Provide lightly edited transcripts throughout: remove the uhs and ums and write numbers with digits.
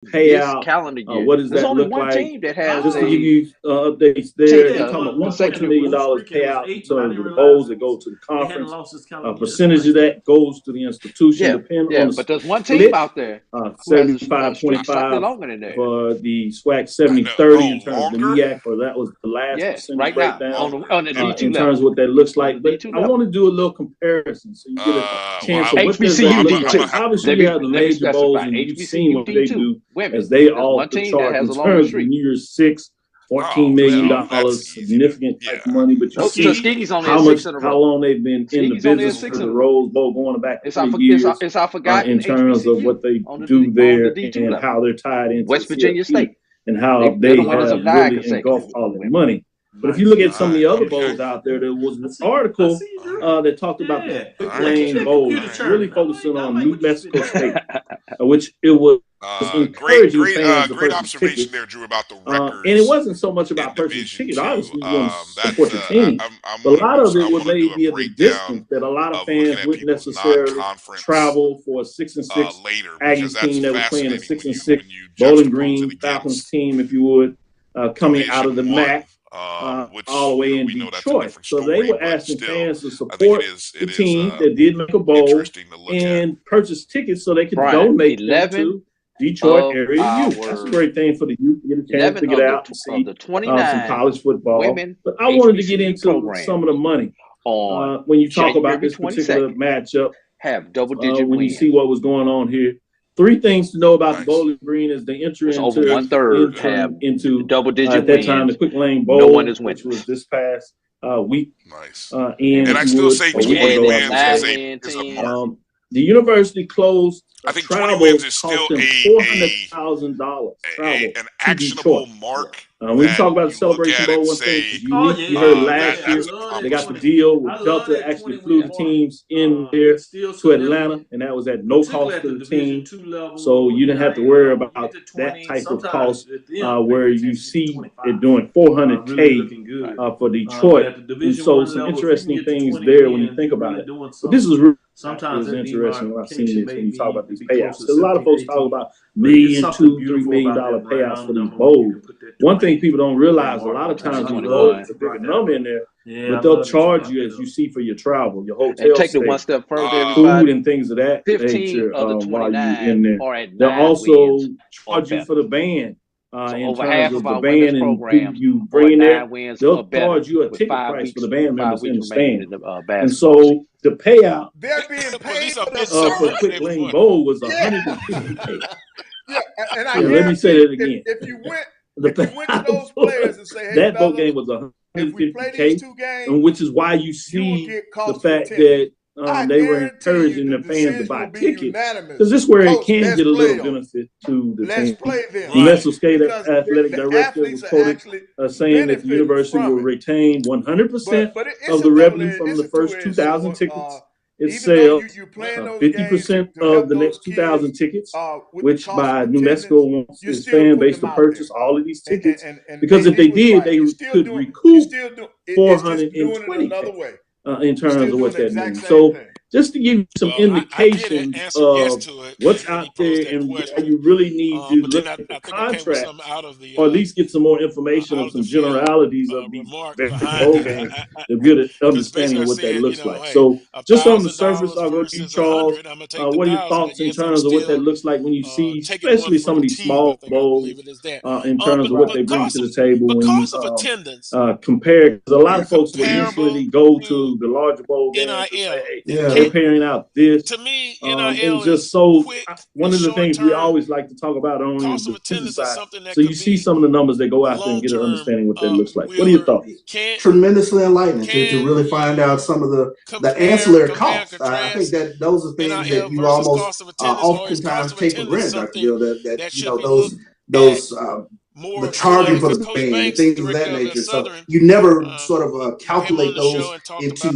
payout, calendar year. what does There's that only look one like? team that has Just to give you updates there, they're talking about $1.2 million payout in terms of the bowls that go to the conference. A percentage of that goes to the institution, depending on the. But there's one team out there 75-25 longer than that. for the SWAC 70-30 in terms of the MEAC, or that was the last percentage right breakdown now, on the D2 in level. terms of what that looks like. But I want to do a little comparison so you get a chance of what does that look like. Obviously, you have the major bowls, and you've seen what they do as they all the chart in terms of New Year's 6, $14 million, significant type of money. But you see how long they've been in the business with the Rose Bowl going back 3 years in terms of what they do there and how they're tied into West Virginia State and how they have really engulfed all that money. But if you look at some of the other bowls out there, there was an article that talked about the Quick Lane Bowl, really focusing on New Mexico State, which it was encouraging fans to great purchase observation tickets. there, Drew, about the records. And it wasn't so much about purchasing tickets. Obviously, you want to support the team. But a lot of it was maybe at the distance that a lot of fans wouldn't necessarily travel for a 6-6 Aggie team that was playing a 6-6 Bowling Green Falcons team, if you would, coming out of the MAC. All the way in Detroit. So they were asking fans to support the team that did make a bowl and purchase tickets so they could donate them to Detroit area youth. That's a great thing for the youth to get a chance to get out and see some college football. But I wanted to get into some of the money. When you talk about this particular matchup, have double-digit when you see what was going on here. 3 things to know about the Bowling Green as they enter into double-digit at that time the Quick Lane Bowl, which was this past week. And I still say 20 wins is a mark. The university closed. I think 20 wins is still $400,000 an actionable mark. When you talk about the Celebration Bowl, one thing is unique. You heard last year they got the deal with Delta actually flew the teams in there to Atlanta, and that was at no cost to the team. So you didn't have to worry about that type of cost where you see it doing $400K for Detroit. And so some interesting things there when you think about it. But this is really interesting when I've seen this when you talk about these payouts. So a lot of folks talk about $1 million, $2, $3 million payouts for these bowls. One thing people don't realize, a lot of times these bowls a bigger number in there, but they'll charge you as you see for your travel, your hotel stay, it one step further, food and things of that nature while you're in there. They'll also charge you for the band. In terms of the band and who you bring in there, they'll charge you a ticket price for the band members in the stand. And so the payout for Quick Lane Bowl was $150K. Let me say that again. If you went to those players and say, hey, that bowl game was $150K, and which is why you see the fact that they were encouraging the fans to buy tickets, because this is where it can get a little benefit to the team. The Mexico State athletic director was quoted saying that the university will retain 100% of the revenue from the first 2,000 tickets it sells, 50% of the next 2,000 tickets, which by New Mexico wants its fan base to purchase all of these tickets, because if they did, they could recoup $420K. In terms of what that means. So just to give you some indications of what's out there and where you really need to look at the contract, or at least get some more information on some generalities of these bowl games to get an understanding of what that looks like. So just on the surface, I'll go to you, Charles. What are your thoughts in terms of what that looks like when you see, especially some of these small bowls, in terms of what they bring to the table when you compare? Because a lot of folks will usually go to the larger bowl games and say, hey, they're paying out this. To me, and just so one of the things we always like to talk about on the business side. So you see some of the numbers that go out there and get an understanding what that looks like. What are your thoughts? Tremendously enlightening to really find out some of the ancillary costs. I think that those are things that you almost oftentimes take for granted, Dr. Gill, that those the charging for the band, things of that nature. So you never sort of calculate those into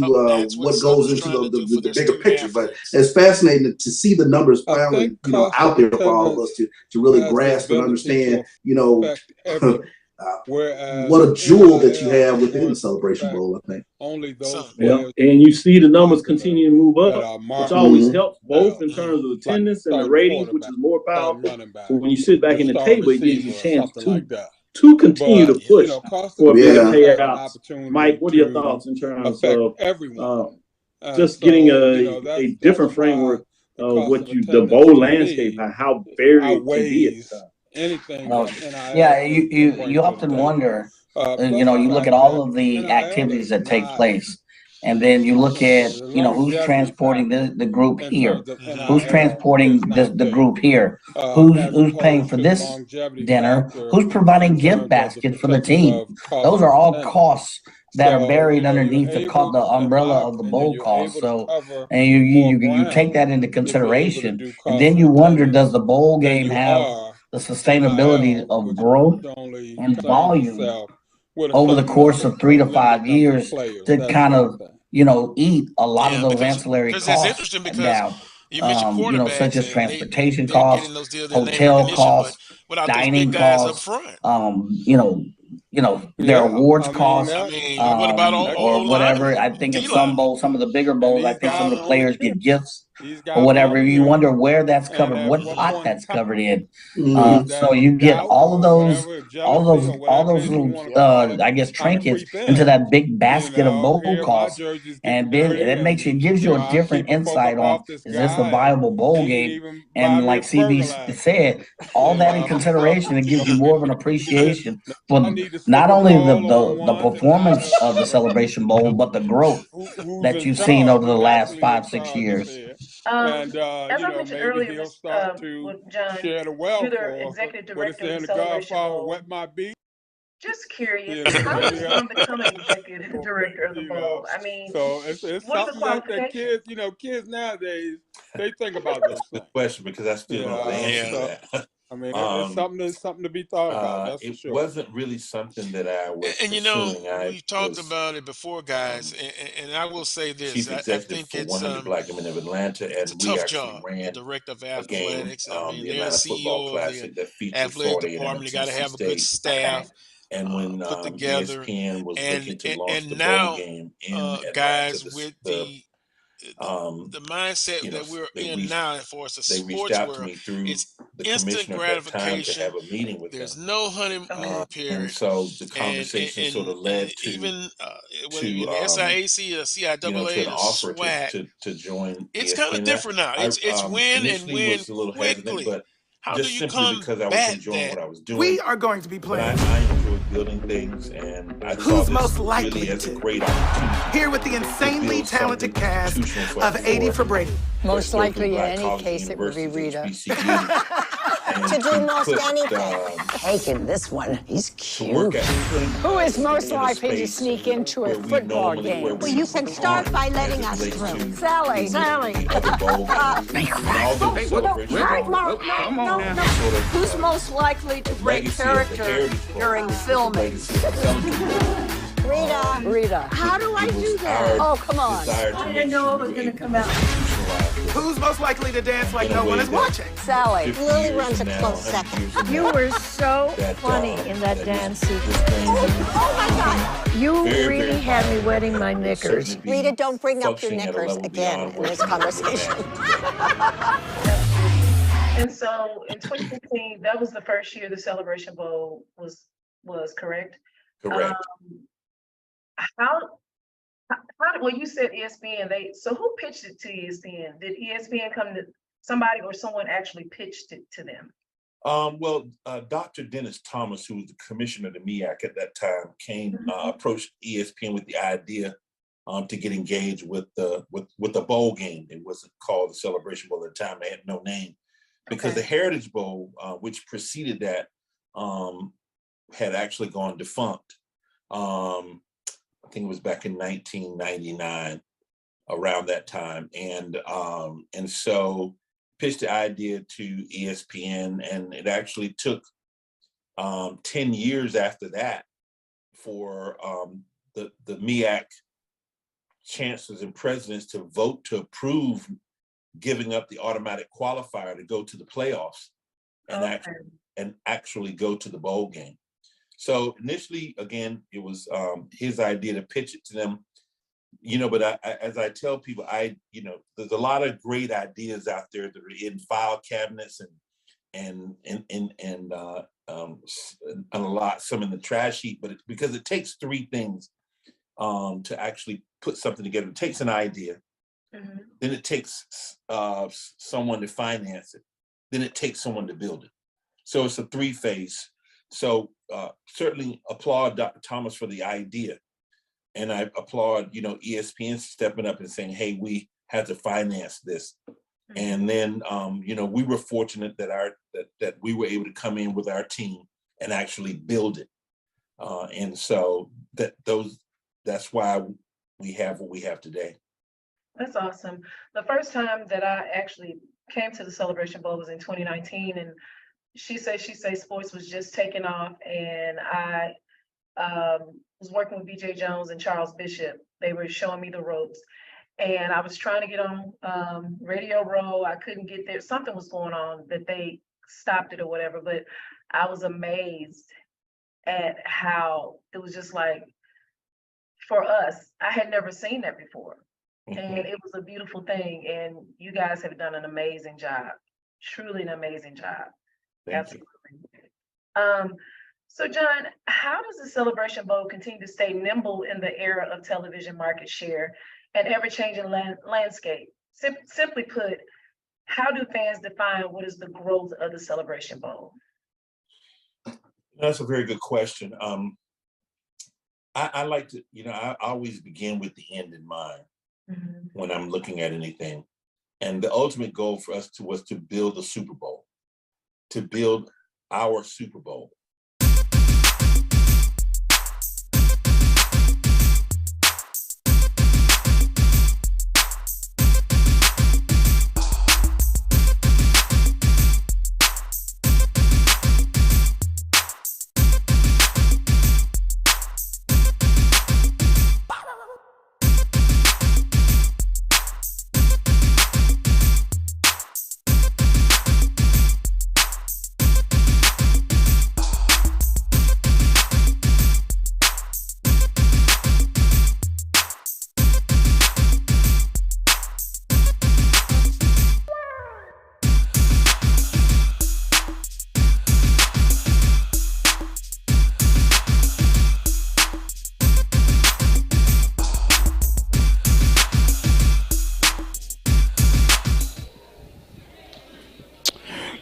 what goes into the bigger picture. But it's fascinating to see the numbers finally, out there for all of us to really grasp and understand, what a jewel that you have within the Celebration Bowl, I think. Only those players. And you see the numbers continue to move up, which always helps both in terms of attendance and the ratings, which is more powerful. But when you sit back in the table, it gives you a chance to continue to push for bigger payouts. Mike, what are your thoughts in terms of just getting a different framework of what the bowl landscape, how varied it can be at times? You often wonder, you look at all of the activities that take place, and then you look at, who's transporting the group here, who's transporting the group here, who's paying for this dinner, who's providing gift baskets for the team. Those are all costs that are buried underneath the umbrella of the bowl cost. So, and you take that into consideration, and then you wonder, does the bowl game have the sustainability of growth and volume over the course of 3 to 5 years to kind of, eat a lot of those ancillary costs down, such as transportation costs, hotel costs, dining costs, their awards costs, or whatever. I think at some of the bigger bowls, I think some of the players get gifts or whatever. You wonder where that's covered, what pot that's covered in. So you get all those little, I guess, trinkets into that big basket of bowl costs, and then it gives you a different insight on, is this a viable bowl game? And like CB said, all that in consideration, it gives you more of an appreciation for not only the performance of the Celebration Bowl, but the growth that you've seen over the last 5-6 years. As I mentioned earlier, with John, you're the executive director of the Celebration Bowl. Just curious, how does one become an executive director of the bowl? I mean, so it's something that kids nowadays, they think about those things. Good question, because I still don't know the answer to that. I mean, it's something to be thought about. That's for sure. It wasn't really something that I was pursuing. We talked about it before, guys, and I will say this: Chief executive for 100 Black Women of Atlanta, and we actually ran director of athletics. I mean, The they're Atlanta CEO Football of Classic that featured athletic Florida department. You got to have a State. good staff. And when put together, ESPN was looking to launch the now, bowl game in Atlanta, guys, with the mindset that we're in now, for us, a sports world, it's instant gratification. To have a meeting with There's them. No honeymoon period. And so the conversation sort of led to even whether you're the SIAC or CIAA, to an offer SWAC, to join. It's kind of different now. It's win and win quickly. But how just do you simply because I was enjoying what I was doing. We are going to be playing. I enjoyed building things, and I saw Who's this most likely really as to? a great opportunity. Here with the insanely talented cast of 80 for Brady. Most likely, in any case, it would be Rita. To do most anything. Taking this one, he's cute. Who is most likely to sneak into a football game? Well, you can start by letting us through. Sally. Sally. No. Who's most likely to break character during filming? Rita. How do I do that? Oh, come on. I didn't know it was going to come out. Who's most likely to dance like no one is watching? Sally. Lily runs a close second. You were so funny in that dance sequence. Oh my God. You really had me wetting my knickers. Rita, don't bring up your knickers again in this conversation. And so in 2015, that was the first year the Celebration Bowl was correct? Correct. Well, you said ESPN. So who pitched it to ESPN? Did ESPN come to somebody, or someone actually pitched it to them? Well, Dr. Dennis Thomas, who was the commissioner of the MEAC at that time, approached ESPN with the idea to get engaged with the bowl game. It wasn't called the Celebration Bowl at the time; they had no name, because the Heritage Bowl, which preceded that, had actually gone defunct. I think it was back in 1999, around that time, and so pitched the idea to ESPN, and it actually took 10 years after that for the MEAC chancellors and presidents to vote to approve giving up the automatic qualifier to go to the playoffs and actually go to the bowl game. So initially, again, it was his idea to pitch it to them, but as I tell people, there's a lot of great ideas out there that are in file cabinets and a lot, some in the trash heap, but because it takes three things to actually put something together. It takes an idea, then it takes someone to finance it, then it takes someone to build it. So it's a three-phase. So certainly applaud Dr. Thomas for the idea. And I applaud, ESPN stepping up and saying, hey, we had to finance this. And then, we were fortunate that we were able to come in with our team and actually build it. And so that's why we have what we have today. That's awesome. The first time that I actually came to the Celebration Bowl was in 2019, and she say sports was just taking off, and I was working with BJ Jones and Charles Bishop. They were showing me the ropes, and I was trying to get on Radio Row. I couldn't get there. Something was going on that they stopped it or whatever, but I was amazed at how it was just like, for us, I had never seen that before. And it was a beautiful thing. And you guys have done an amazing job, truly an amazing job. Absolutely. So John, how does the Celebration Bowl continue to stay nimble in the era of television market share and ever-changing landscape? Simply put, how do fans define what is the growth of the Celebration Bowl? That's a very good question. I like to, I always begin with the end in mind when I'm looking at anything. And the ultimate goal for us was to build a Super Bowl, to build our Super Bowl.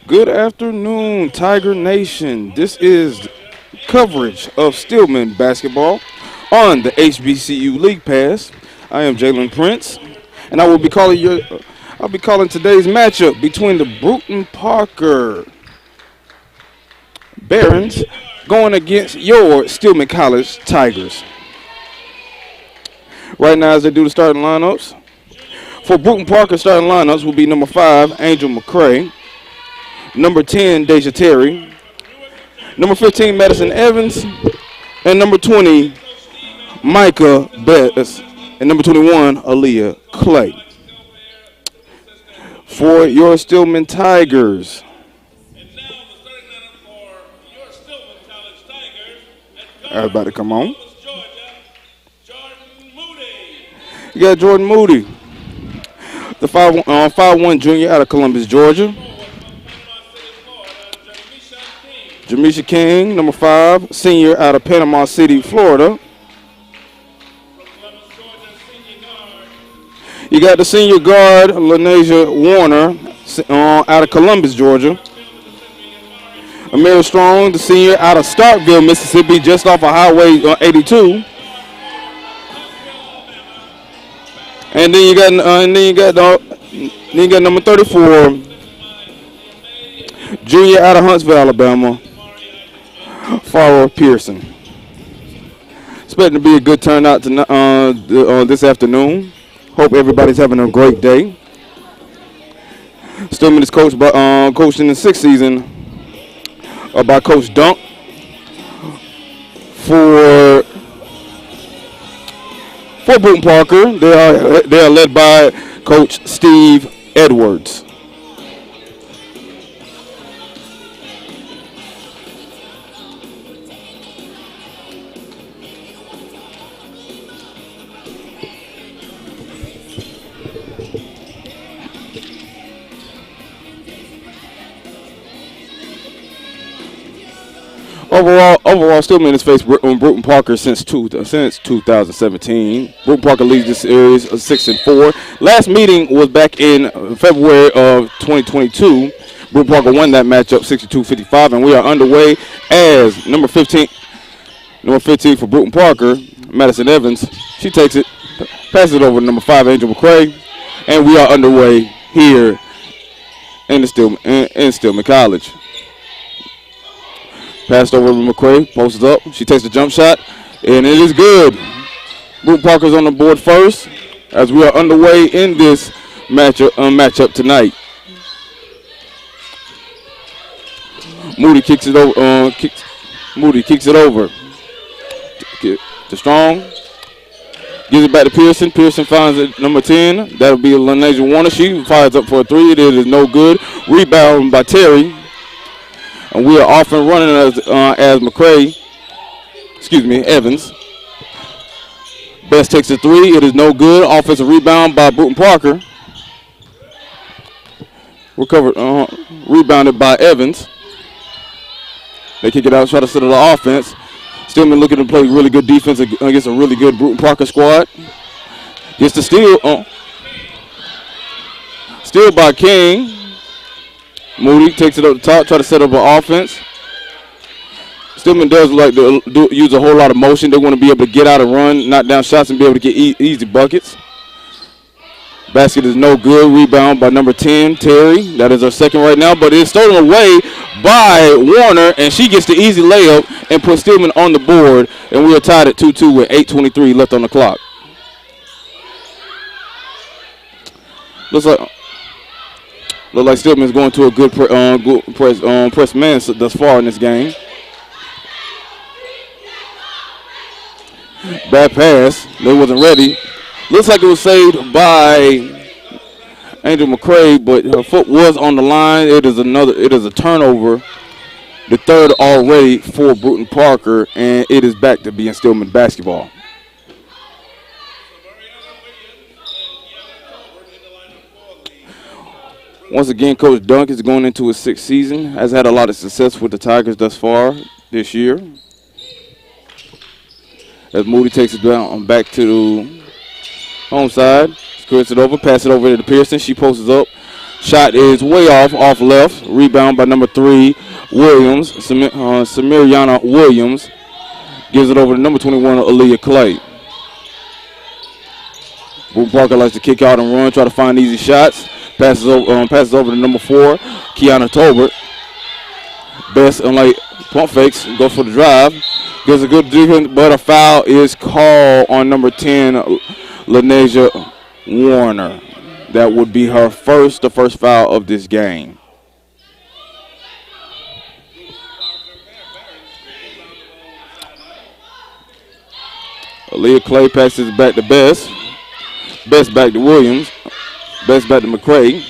Good afternoon, Tiger Nation. This is coverage of Stillman basketball on the HBCU League Pass. I am Jalen Prince, and I will be calling today's matchup between the Brewton-Parker Barons going against your Stillman College Tigers. Right now, as they do the starting lineups, for Brewton-Parker, starting lineups will be number 5, Angel McCray, number 10, Deja Terry, number 15, Madison Evans, and number 20, Micah Betts, and number 21, Aaliyah Clay. For your Stillman Tigers, everybody come on. You got Jordan Moody, the 5'1" junior out of Columbus, Georgia. Jamisha King, number 5, senior out of Panama City, Florida. You got the senior guard, Lanasia Warner, out of Columbus, Georgia. Amir Strong, the senior out of Starkville, Mississippi, just off of Highway 82. And then you got number 34, junior out of Huntsville, Alabama, Farrah Pearson. Expecting to be a good turnout this afternoon. Hope everybody's having a great day. Stillman is coached in the 6th season by Coach Dunk. For Brewton-Parker, they are led by Coach Steve Edwards. Overall, Stillman has faced Brewton-Parker since 2017. Brewton-Parker leads the series 6-4. Last meeting was back in February of 2022. Brewton-Parker won that matchup 62-55, and we are underway as number 15 for Brewton-Parker, Madison Evans. She takes it, passes it over to number 5, Angel McCray, and we are underway here in Stillman College. Passed over to McCray, posts up. She takes the jump shot, and it is good. Brewton-Parker's on the board first as we are underway in this matchup tonight. Moody kicks it over. Moody kicks it over to Strong. Gives it back to Pearson. Pearson finds it number 10. That'll be Lanasia Warner. She fires up for a 3. It is no good. Rebound by Terry. And we are off and running as Evans. Best takes a 3. It is no good. Offensive rebound by Brewton-Parker. Recovered, rebounded by Evans. They kick it out, try to set it the offense. Stillman looking to play really good defense against a really good Brewton-Parker squad. Gets the steal. Steal by King. Moody takes it up the top, try to set up an offense. Stillman does like to use a whole lot of motion. They want to be able to get out and run, knock down shots, and be able to get easy buckets. Basket is no good. Rebound by number 10, Terry. That is her second right now, but it's stolen away by Warner, and she gets the easy layup and puts Stillman on the board, and we are tied at 2-2 with 8:23 left on the clock. Looks like Stillman's going to a good press man thus far in this game. Bad pass. They wasn't ready. Looks like it was saved by Angel McCray, but her foot was on the line. It is a turnover. The third already for Brewton-Parker, and it is back to being Stillman basketball. Once again, Coach Dunk is going into his 6th season. Has had a lot of success with the Tigers thus far this year. As Moody takes it down back to the home side. Skirts it over, pass it over to Pearson. She posts up. Shot is way off left. Rebound by number 3, Williams. Samiriana Williams gives it over to number 21, Aaliyah Clay. Brewton-Parker likes to kick out and run, try to find easy shots. Passes over to number 4, Kiana Tolbert. Best, unlike pump fakes, goes for the drive. Gives a good defense, but a foul is called on number 10, Lanasia Warner. That would be the first foul of this game. Aaliyah Clay passes back to Best. Best back to Williams. Best back to McCray.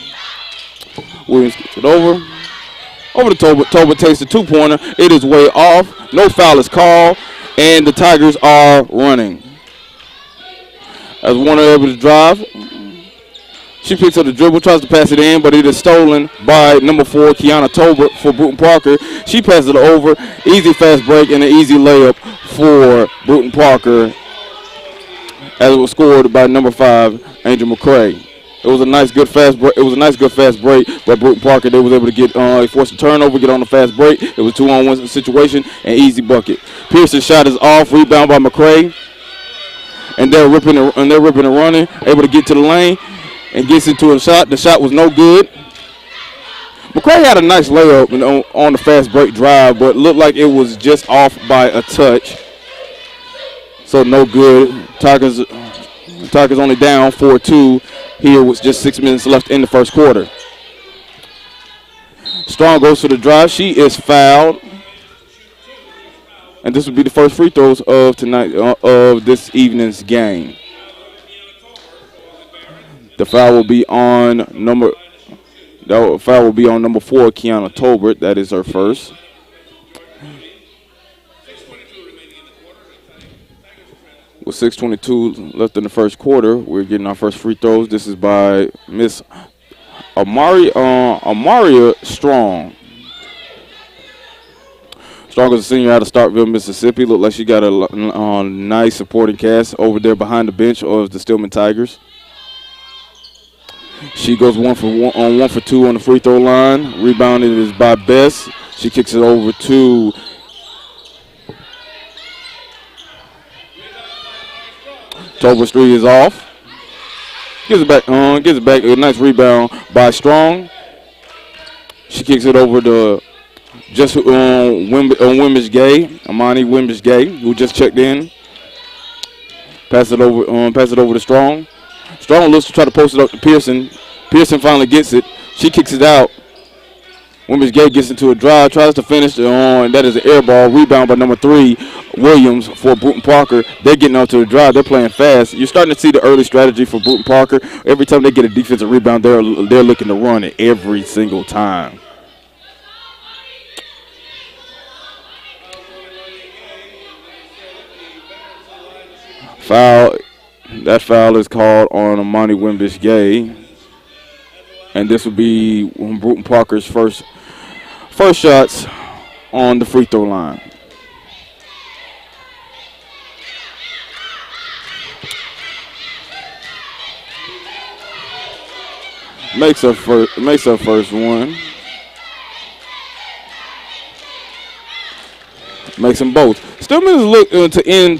Williams gets it over to Tolbert. Tolbert takes the 2-pointer. It is way off. No foul is called, and the Tigers are running. As Warner able to drive, she picks up the dribble, tries to pass it in, but it is stolen by number 4, Kiana Tolbert for Brewton-Parker. She passes it over. Easy fast break and an easy layup for Brewton-Parker, as it was scored by number 5, Angel McCray. It was a nice, good fast break. By Brewton-Parker. They was able to get force a turnover, get on the fast break. It was 2-on-1 situation, and easy bucket. Pearson's shot is off. Rebound by McCray, and they're ripping and running. Able to get to the lane and gets into a shot. The shot was no good. McCray had a nice layup on the fast break drive, but looked like it was just off by a touch. So no good. Tigers only down 4-2 here with just 6 minutes left in the first quarter. Strong goes for the drive. She is fouled. And this will be the first free throws of this evening's game. The foul will be on number 4, Kiana Tolbert. That is her first. With 6:22 left in the first quarter, we're getting our first free throws. This is by Miss Amaria Strong. Strong is a senior out of Starkville, Mississippi. Look like she got a nice supporting cast over there behind the bench of the Stillman Tigers. She goes 1 for 2 on the free throw line. Rebounded is by Bess. She kicks it over to Tober's three is off. Gives it back. A nice rebound by Strong. She kicks it over to just Wimbish Gay, Amani Wimbish Gay, who just checked in. Pass it over to Strong. Strong looks to try to post it up to Pearson. Pearson finally gets it. She kicks it out. Wimbish Gay gets into a drive, tries to finish on. That is an air ball. Rebound by number 3, Williams for Brewton-Parker. They're getting out to the drive. They're playing fast. You're starting to see the early strategy for Brewton-Parker. Every time they get a defensive rebound, they're looking to run it every single time. Foul. That foul is called on Amani Wimbish Gay. And this will be Brewton-Parker's first shots on the free throw line. Makes her first one. Makes them both. Stillman is looks to end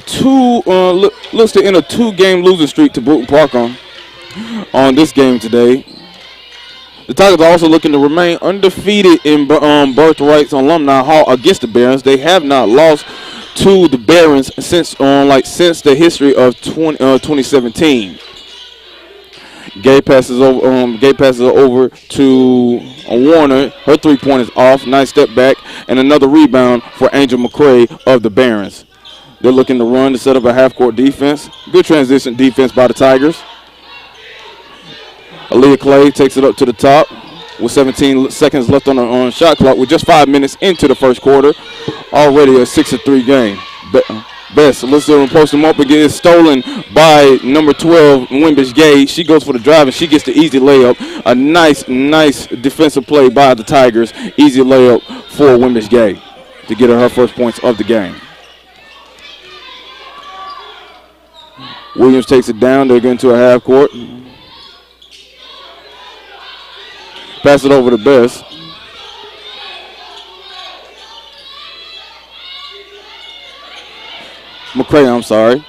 a 2-game losing streak to Brewton-Parker on this game today. The Tigers are also looking to remain undefeated in Birthrights Alumni Hall against the Barons. They have not lost to the Barons since the history of 2017. Gay passes over to Warner. Her 3-point is off. Nice step back and another rebound for Angel McCray of the Barons. They're looking to run to set up a half-court defense. Good transition defense by the Tigers. Aaliyah Clay takes it up to the top with 17 seconds left on the shot clock with just 5 minutes into the first quarter. Already a 6-3 game. Best, let's post him up and get it stolen by number 12, Wimbish Gay. She goes for the drive and she gets the easy layup. A nice defensive play by the Tigers. Easy layup for Wimbish Gay to get her first points of the game. Williams takes it down. They're going to a half court. Pass it over to Bess. McCray, I'm sorry.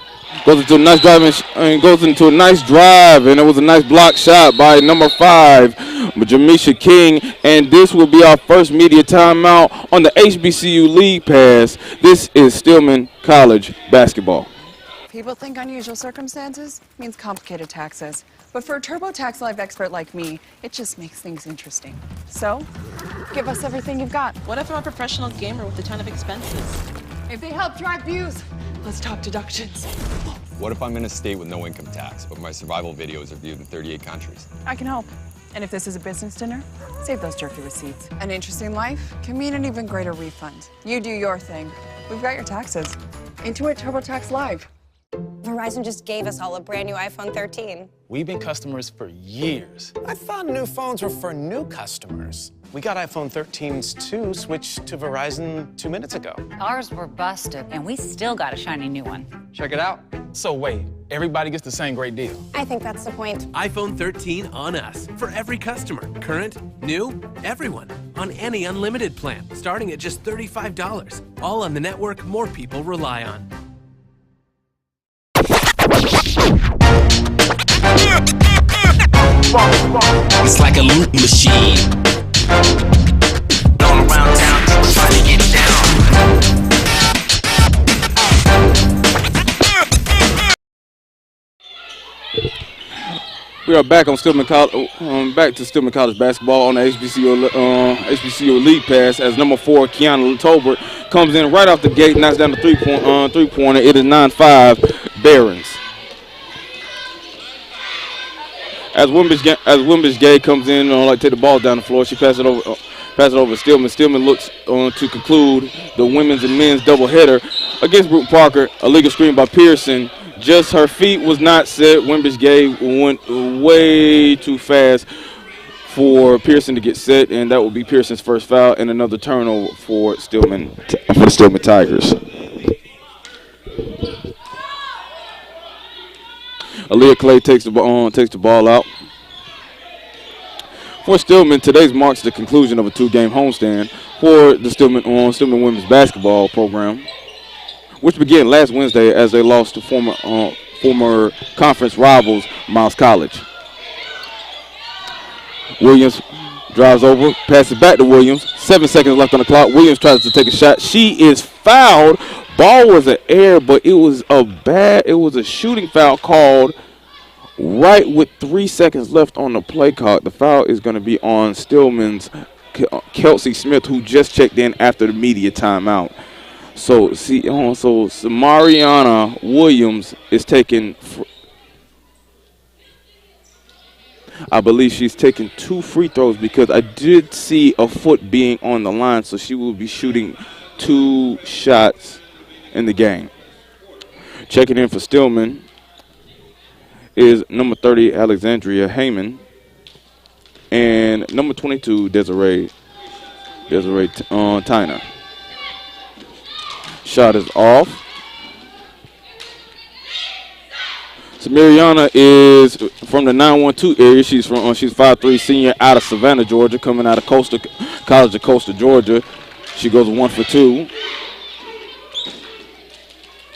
Goes into a nice drive, and it was a nice block shot by number 5, Jamisha King. And this will be our first media timeout on the HBCU League Pass. This is Stillman College basketball. People think unusual circumstances means complicated taxes. But for a TurboTax Live expert like me, it just makes things interesting. So, give us everything you've got. What if I'm a professional gamer with a ton of expenses? If they help drive views, let's talk deductions. What if I'm in a state with no income tax, but my survival videos are viewed in 38 countries? I can help. And if this is a business dinner, save those jerky receipts. An interesting life can mean an even greater refund. You do your thing. We've got your taxes. Intuit TurboTax Live. Verizon just gave us all a brand new iPhone 13. We've been customers for years. I thought new phones were for new customers. We got iPhone 13s too, switched to Verizon 2 minutes ago. Ours were busted, and we still got a shiny new one. Check it out. So wait, everybody gets the same great deal? I think that's the point. iPhone 13 on us for every customer. Current, new, everyone. On any unlimited plan, starting at just $35. All on the network more people rely on. It's like a loot machine. All around town, people trying to get down. We are back on Stillman College. Back to Stillman College basketball on the HBCU League Pass as number 4 Kiana Tolbert comes in right off the gate, knocks down the three-pointer. It is 9-5 Barons. As Wimbish Gay comes in, take the ball down the floor, she passes it over to Stillman. Stillman looks to conclude the women's and men's doubleheader against Brewton-Parker. A legal screen by Pearson. Just her feet was not set. Wimbish Gay went way too fast for Pearson to get set, and that will be Pearson's first foul and another turnover for the Stillman Tigers. Aaliyah Clay takes the ball out. For Stillman, today's marks the conclusion of a 2-game homestand for the Stillman women's basketball program, which began last Wednesday as they lost to former conference rivals Miles College. Williams drives over, passes back to Williams. 7 seconds left on the clock. Williams tries to take a shot. She is fouled. Ball was an air, but it was a shooting foul called right with 3 seconds left on the play clock. The foul is going to be on Stillman's Kelsey Smith, who just checked in after the media timeout. So Mariana Williams is taking, I believe she's taking 2 free throws because I did see a foot being on the line, so she will be shooting 2 shots in the game. Checking in for Stillman is number 30, Alexandria Heyman, and number 22, Desiree Tyner. Shot is off. Samariana is from the 912 area. She's 5'3", senior out of Savannah, Georgia, coming out of College of Coastal Georgia. She goes 1 for 2.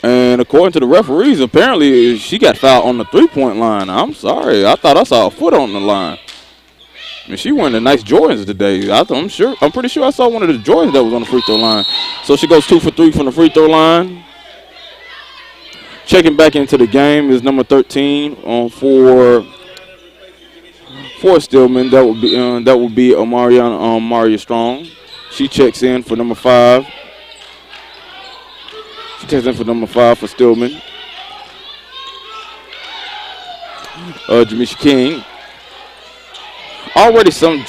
And according to the referees, apparently she got fouled on the 3-point line. I'm sorry. I thought I saw a foot on the line. I mean, she wearing the nice Jordans today. I'm pretty sure I saw one of the Jordans that was on the free throw line. So she goes 2 for 3 from the free throw line. Checking back into the game is number 13 for Stillman. That will be Maria Strong. She checks in for number 5. She checks in for number 5 for Stillman. Jamisha King. Already some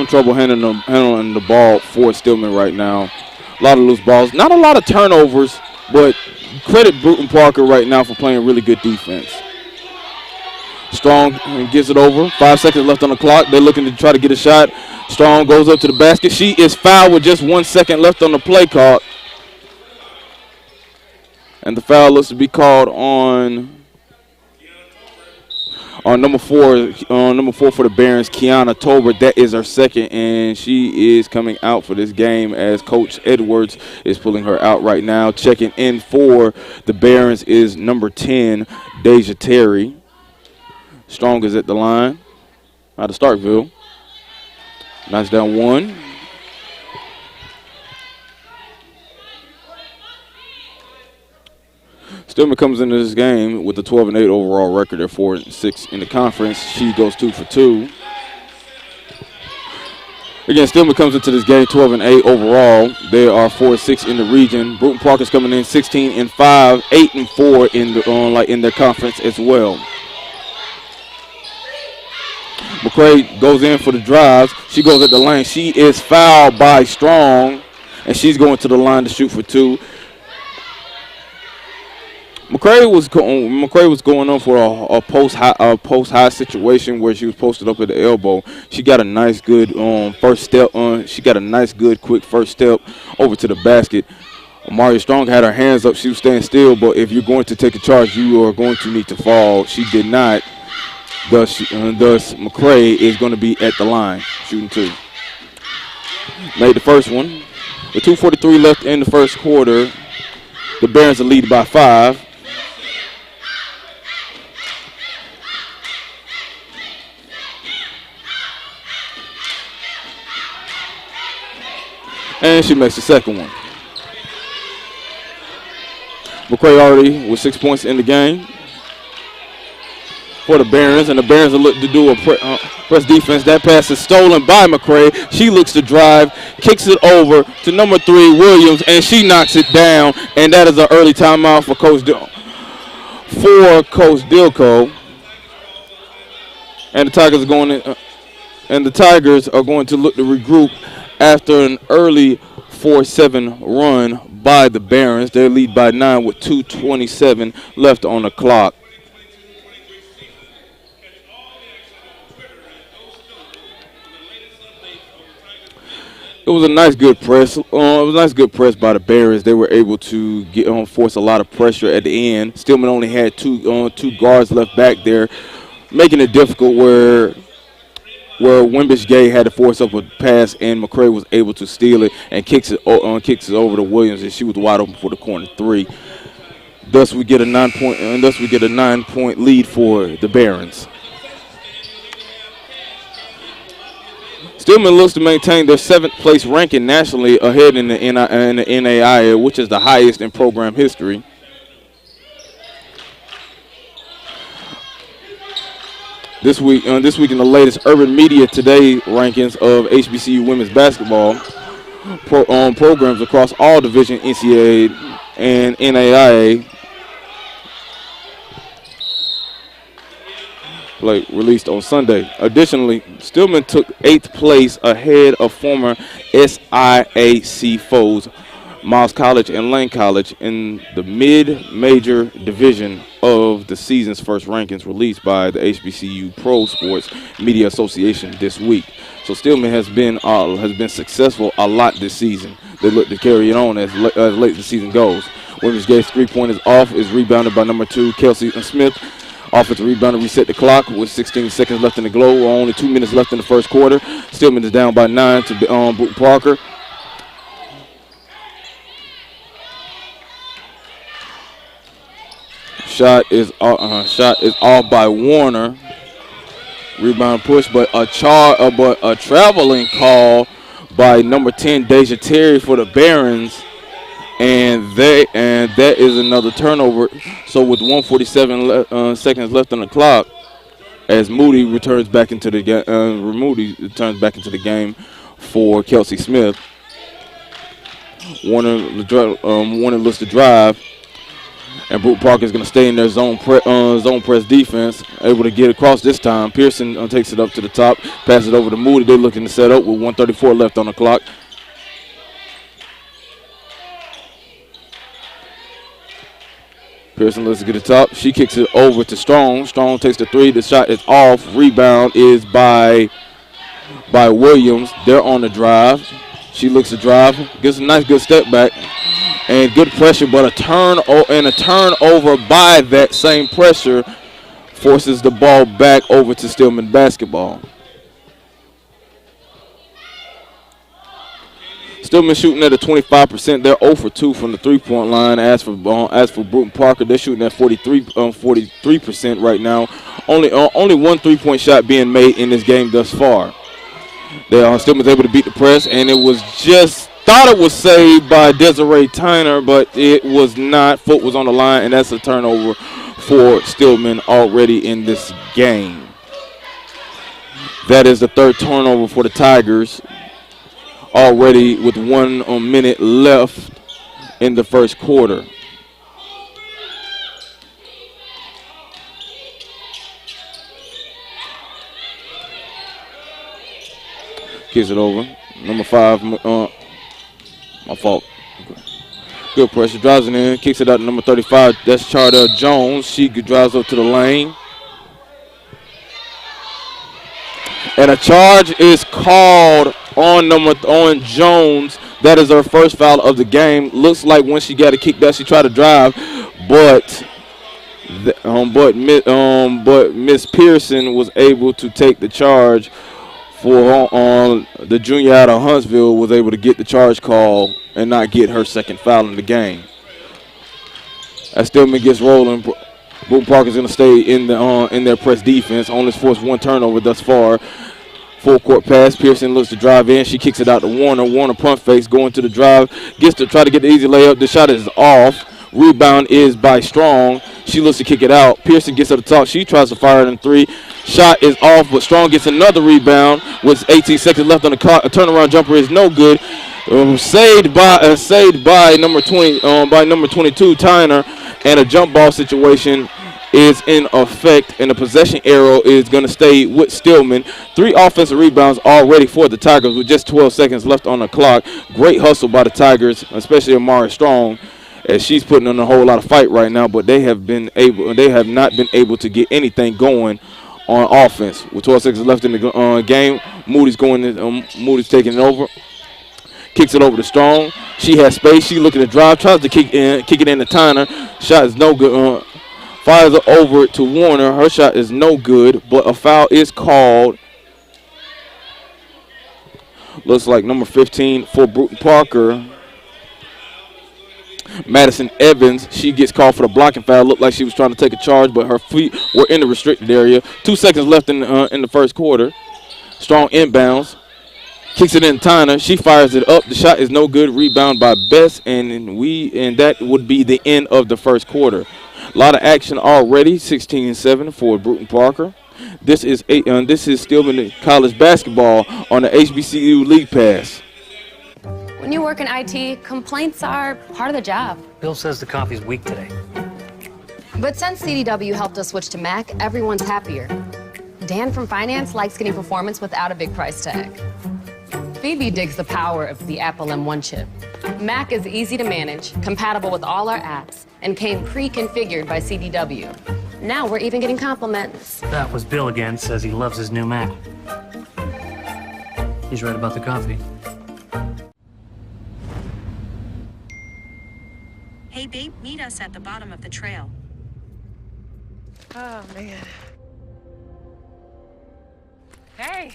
trouble handling the ball for Stillman right now. A lot of loose balls. Not a lot of turnovers, but credit Brewton-Parker right now for playing really good defense. Strong gets it over. 5 seconds left on the clock. They're looking to try to get a shot. Strong goes up to the basket. She is fouled with just 1 second left on the play clock. And the foul looks to be called on number 4 for the Barons, Kiana Tolbert. That is her second, and she is coming out for this game as Coach Edwards is pulling her out right now. Checking in for the Barons is number 10, Deja Terry. Strong is at the line out of Starkville. Knocks down 1. Stillman comes into this game with a 12-8 overall record at 4-6 in the conference. She goes 2 for 2. Again, Stillman comes into this game 12-8 overall. They are 4-6 in the region. Brewton-Parker's coming in 16-5, 8-4 in their conference as well. McCray goes in for the drives. She goes at the lane. She is fouled by Strong, and she's going to the line to shoot for 2. McCray was going on for a post high situation where she was posted up at the elbow. She got a nice good first step. She got a nice good quick first step over to the basket. Maria Strong had her hands up. She was staying still, but if you're going to take a charge, you are going to need to fall. She did not. Thus McCray is going to be at the line shooting 2. Made the first one. With 2:43 left in the first quarter, the Barons are lead by 5. And she makes the second one. McCray already with 6 points in the game for the Barons, and the Barons are looking to do a press defense. That pass is stolen by McCray. She looks to drive, kicks it over to number 3, Williams, and she knocks it down. And that is an early timeout for Coach Dilko. And the Tigers are going to look to regroup after an early 4-7 run by the Barons. They lead by 9 with 2:27 left on the clock. It was a nice, good press. It was a nice, good press by the Bears. They were able to force a lot of pressure at the end. Stillman only had two guards left back there, making it difficult where Wimbish Gay had to force up a pass, and McCray was able to steal it and kicks it over to Williams, and she was wide open for the corner three. Thus, we get a 9-point lead for the Barons. Stillman looks to maintain their 7th place ranking nationally ahead in the NAIA, which is the highest in program history. This week in the latest Urban Media Today rankings of HBCU women's basketball programs across all division NCAA and NAIA released on Sunday. Additionally, Stillman took 8th place ahead of former SIAC foes Miles College and Lane College in the mid-major division of the season's first rankings released by the HBCU Pro Sports Media Association this week. So Stillman has been successful a lot this season. They look to carry it on as late as the season goes. Women's Gates 3-point is off, is rebounded by number 2 Kelsey Smith. Offensive rebounder reset the clock with 16 seconds left in the globe. Only 2 minutes left in the first quarter. Stillman is down by 9 to Brewton-Parker. Shot is off by Warner. Rebound push, but a traveling call by number 10 Deja Terry for the Barons, and that is another turnover. So with 147 seconds left on the clock, as Moody returns back into the game for Kelsey Smith. Warner looks to drive. And Brewton-Parker is going to stay in their zone press defense, able to get across this time. Pearson takes it up to the top, passes it over to Moody. They're looking to set up with 1:34 left on the clock. Pearson looks to get the top. She kicks it over to Strong. Strong takes the 3. The shot is off. Rebound is by Williams. They're on the drive. She looks to drive. Gets a nice, good step back. And good pressure, but a turnover by that same pressure forces the ball back over to Stillman basketball. Stillman shooting at a 25%. They're 0 for 2 from the 3-point line. As for Brewton-Parker, they're shooting at 43% right now. Only one 3-point shot being made in this game thus far. Stillman's able to beat the press, and it was just. Thought it was saved by Desiree Tyner, but it was not. Foot was on the line, and that's a turnover for Stillman already in this game. That is the 3rd turnover for the Tigers already with 1 minute left in the first quarter. Kicks it over. Number 5, my fault. Good pressure. Drives it in. Kicks it out to number 35. That's Chardell Jones. She drives up to the lane. And a charge is called on Jones. That is her first foul of the game. Looks like when she got it kicked out, she tried to drive, but Miss Pearson was able to take the charge. For the junior out of Huntsville was able to get the charge call and not get her second foul in the game. As Stillman gets rolling, Brewton-Parker is going to stay in their press defense. Only forced 1 turnover thus far. Full court pass. Pearson looks to drive in. She kicks it out to Warner. Warner pump fakes, going to the drive. Gets to try to get the easy layup. The shot is off. Rebound is by Strong. She looks to kick it out. Pearson gets to the top. She tries to fire it in 3. Shot is off, but Strong gets another rebound with 18 seconds left on the clock. A turnaround jumper is no good. Saved by number 20, by number 22 Tyner, and a jump ball situation is in effect, and the possession arrow is going to stay with Stillman. 3 offensive rebounds already for the Tigers with just 12 seconds left on the clock. Great hustle by the Tigers, especially Amari Strong, as she's putting on a whole lot of fight right now, but they have not been able to get anything going on offense. With 12 seconds left in the game, Moody's taking it over. Kicks it over to Strong. She has space. She looking to drive. Tries to kick it in the Tyner. Shot is no good. Fires it over to Warner. Her shot is no good, but a foul is called. Looks like number 15 for Brewton-Parker. Madison Evans, she gets called for the blocking foul. Looked like she was trying to take a charge, but her feet were in the restricted area. 2 seconds left in the first quarter. Strong inbounds. Kicks it in Tyner. She fires it up. The shot is no good. Rebound by Bess, and that would be the end of the first quarter. A lot of action already. 16-7 for Brewton-Parker. This is Stillman College basketball on the HBCU League Pass. When you work in IT, complaints are part of the job. Bill says the coffee's weak today. But since CDW helped us switch to Mac, everyone's happier. Dan from finance likes getting performance without a big price tag. Phoebe digs the power of the Apple M1 chip. Mac is easy to manage, compatible with all our apps, and came pre-configured by CDW. Now we're even getting compliments. That was Bill again, says he loves his new Mac. He's right about the coffee. Hey, babe, meet us at the bottom of the trail. Oh, man. Hey.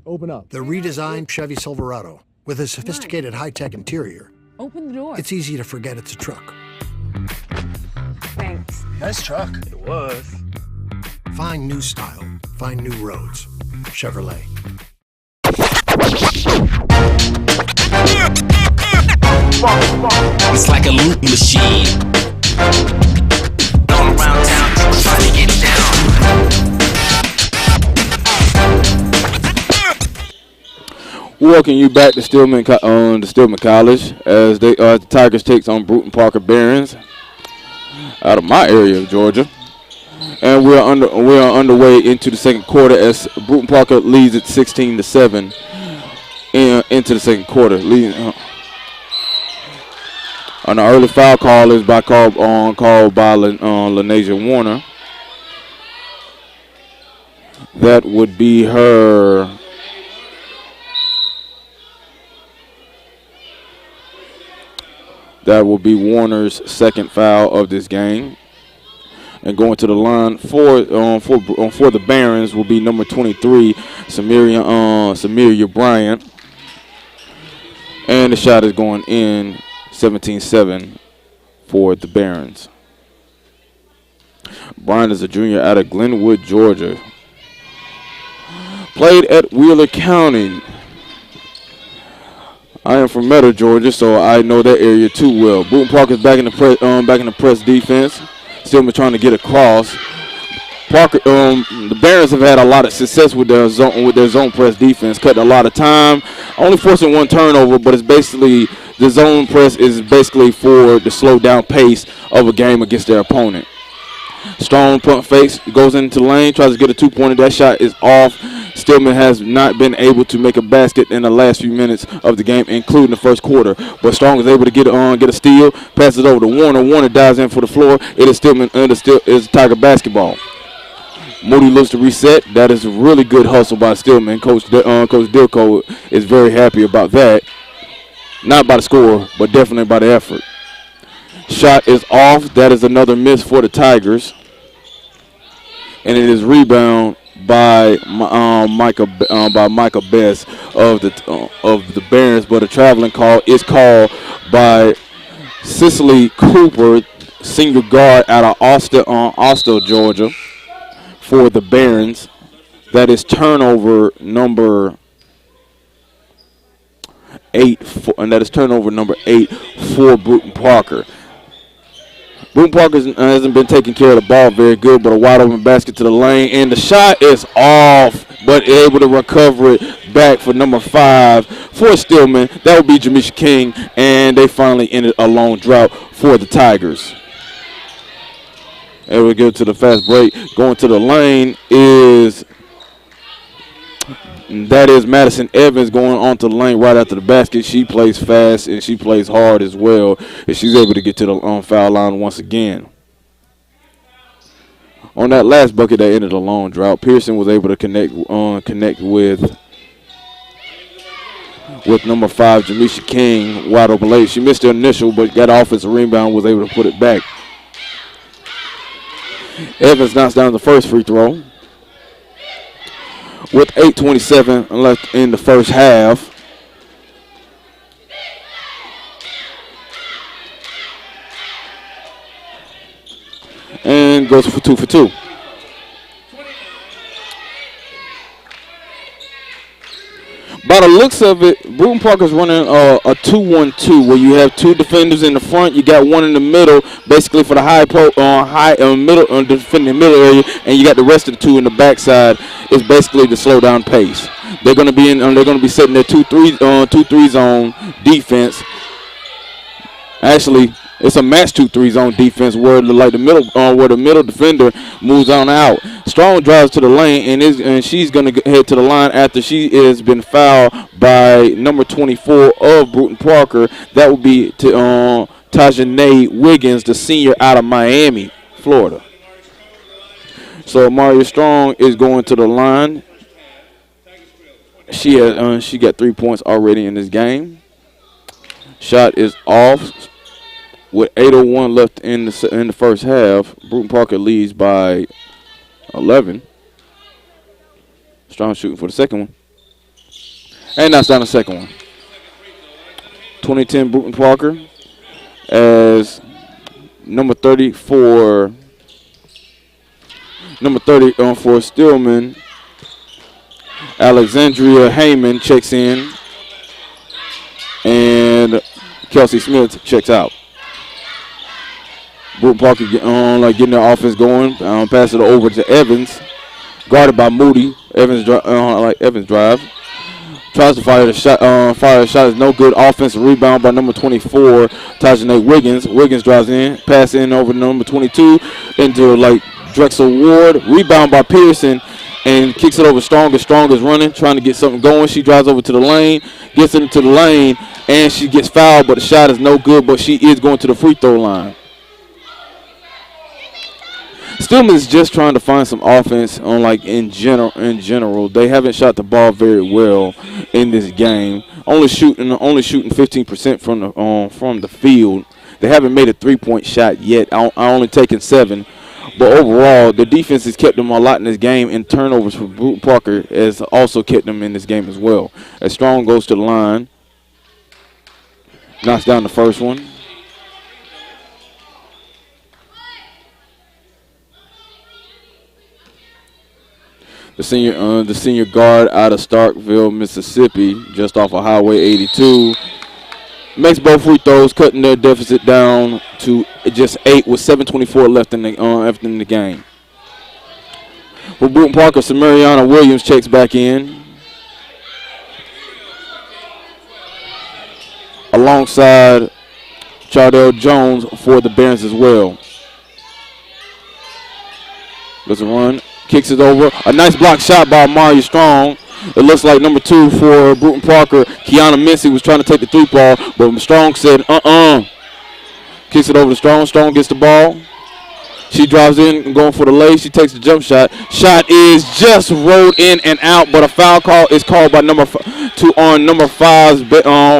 Open up. The redesigned Chevy Silverado with a sophisticated high-tech interior. Open the door. It's easy to forget it's a truck. Thanks. Nice truck. It was. Find new style. Find new roads. Chevrolet. It's like a loot machine. All around town, trying to get down. Welcome you back to Stillman College as the Tigers takes on Brewton-Parker Barons out of my area of Georgia, and we are underway into the second quarter as Brewton-Parker leads at 16-7 into the second quarter. An early foul call is called by Lanasia Warner. That would be her. That will be Warner's second foul of this game. And going to the line for the Barons will be number 23, Samiria Bryant. And the shot is going in, 17-7 for the Barons. Bryant is a junior out of Glenwood, Georgia. Played at Wheeler County. I am from Meadow, Georgia, so I know that area too well. Brewton-Parker is back in the press defense. Stillman trying to get across. The Barons have had a lot of success with their zone press defense, cutting a lot of time, only forcing one turnover, but it's basically the zone press is basically for the slow down pace of a game against their opponent. Strong pump fakes, goes into the lane, tries to get a two-pointer. That shot is off. Stillman has not been able to make a basket in the last few minutes of the game, including the first quarter. But Strong is able to get a steal, passes it over to Warner. Warner dives in for the floor. It is Stillman. It is Tiger basketball. Moody looks to reset. That is a really good hustle by Stillman. Coach Dilko is very happy about that. Not by the score, but definitely by the effort. Shot is off. That is another miss for the Tigers. And it is rebound by Micah Bess of the Barons, but a traveling call is called by Cicely Cooper, senior guard out of Austell, Georgia, for the Barons. That is turnover number 8, turnover number 8 for Brewton-Parker. Brewton-Parker hasn't been taking care of the ball very good, but a wide open basket to the lane, and the shot is off, but able to recover it back for number 5 for Stillman. That would be Jamisha King, and they finally ended a long drought for the Tigers. And we go to the fast break. Going to the lane is Madison Evans going onto the lane right after the basket. She plays fast and she plays hard as well, and she's able to get to the foul line once again. On that last bucket that ended a long drought, Pearson was able to connect with with number 5, Jamisha King, wide open late. She missed the initial, but got offensive rebound, was able to put it back. Evans knocks down the first free throw. With 8:27 left in the first half. And goes for 2 for 2. By the looks of it, Brewton-Parker's running a 2-1-2 where you have 2 defenders in the front, you got 1 in the middle, basically for the middle defending middle area, and you got the rest of the 2 in the backside. It's basically the slow down pace. They're going to be setting their 2-3 zone defense. Actually, it's a match 2-3 zone defense where the middle defender moves on out. Strong drives to the lane and she's going to head to the line after she has been fouled by number 24 of Brewton-Parker. That will be to Tajanae Wiggins, the senior out of Miami, Florida. So Maria Strong is going to the line. She got 3 points already in this game. Shot is off. With 8:01 left in the first half, Brewton-Parker leads by 11. Strong shooting for the second one. And knocks down the second one. 2010 Brewton-Parker as number 30 for Stillman. Alexandria Heyman checks in. And Kelsey Smith checks out. Brewton-Parker getting their offense going. Pass it over to Evans. Guarded by Moody. Evans drive. Tries to fire the shot. Fire the shot is no good. Offensive rebound by number 24, Tajanae Wiggins. Wiggins drives in. Pass in over to number 22 into Drexel Ward. Rebound by Pearson. And kicks it over Strong. Strong is running, trying to get something going. She drives over to the lane. Gets into the lane. And she gets fouled, but the shot is no good. But she is going to the free throw line. Stillman is just trying to find some offense in general. They haven't shot the ball very well in this game. Only shooting 15% from the field. They haven't made a 3-point shot yet. Only taken 7. But overall, the defense has kept them a lot in this game, and turnovers for Brewton-Parker has also kept them in this game as well. As Strong goes to the line, knocks down the first one. The senior guard out of Starkville, Mississippi, just off of Highway 82. Makes both free throws, cutting their deficit down to just 8 with 7:24 left in the game. For Brewton-Parker, Samariana Williams checks back in. Alongside Chardell Jones for the Barons as well. Does a run. Kicks it over. A nice block shot by Amari Strong. It looks like number 2 for Brewton-Parker, Kiana Missy, was trying to take the 3-ball, but Strong said, Kicks it over to Strong. Strong gets the ball. She drives in, going for the lay. She takes the jump shot. Shot is just rolled in and out, but a foul call is called by number 5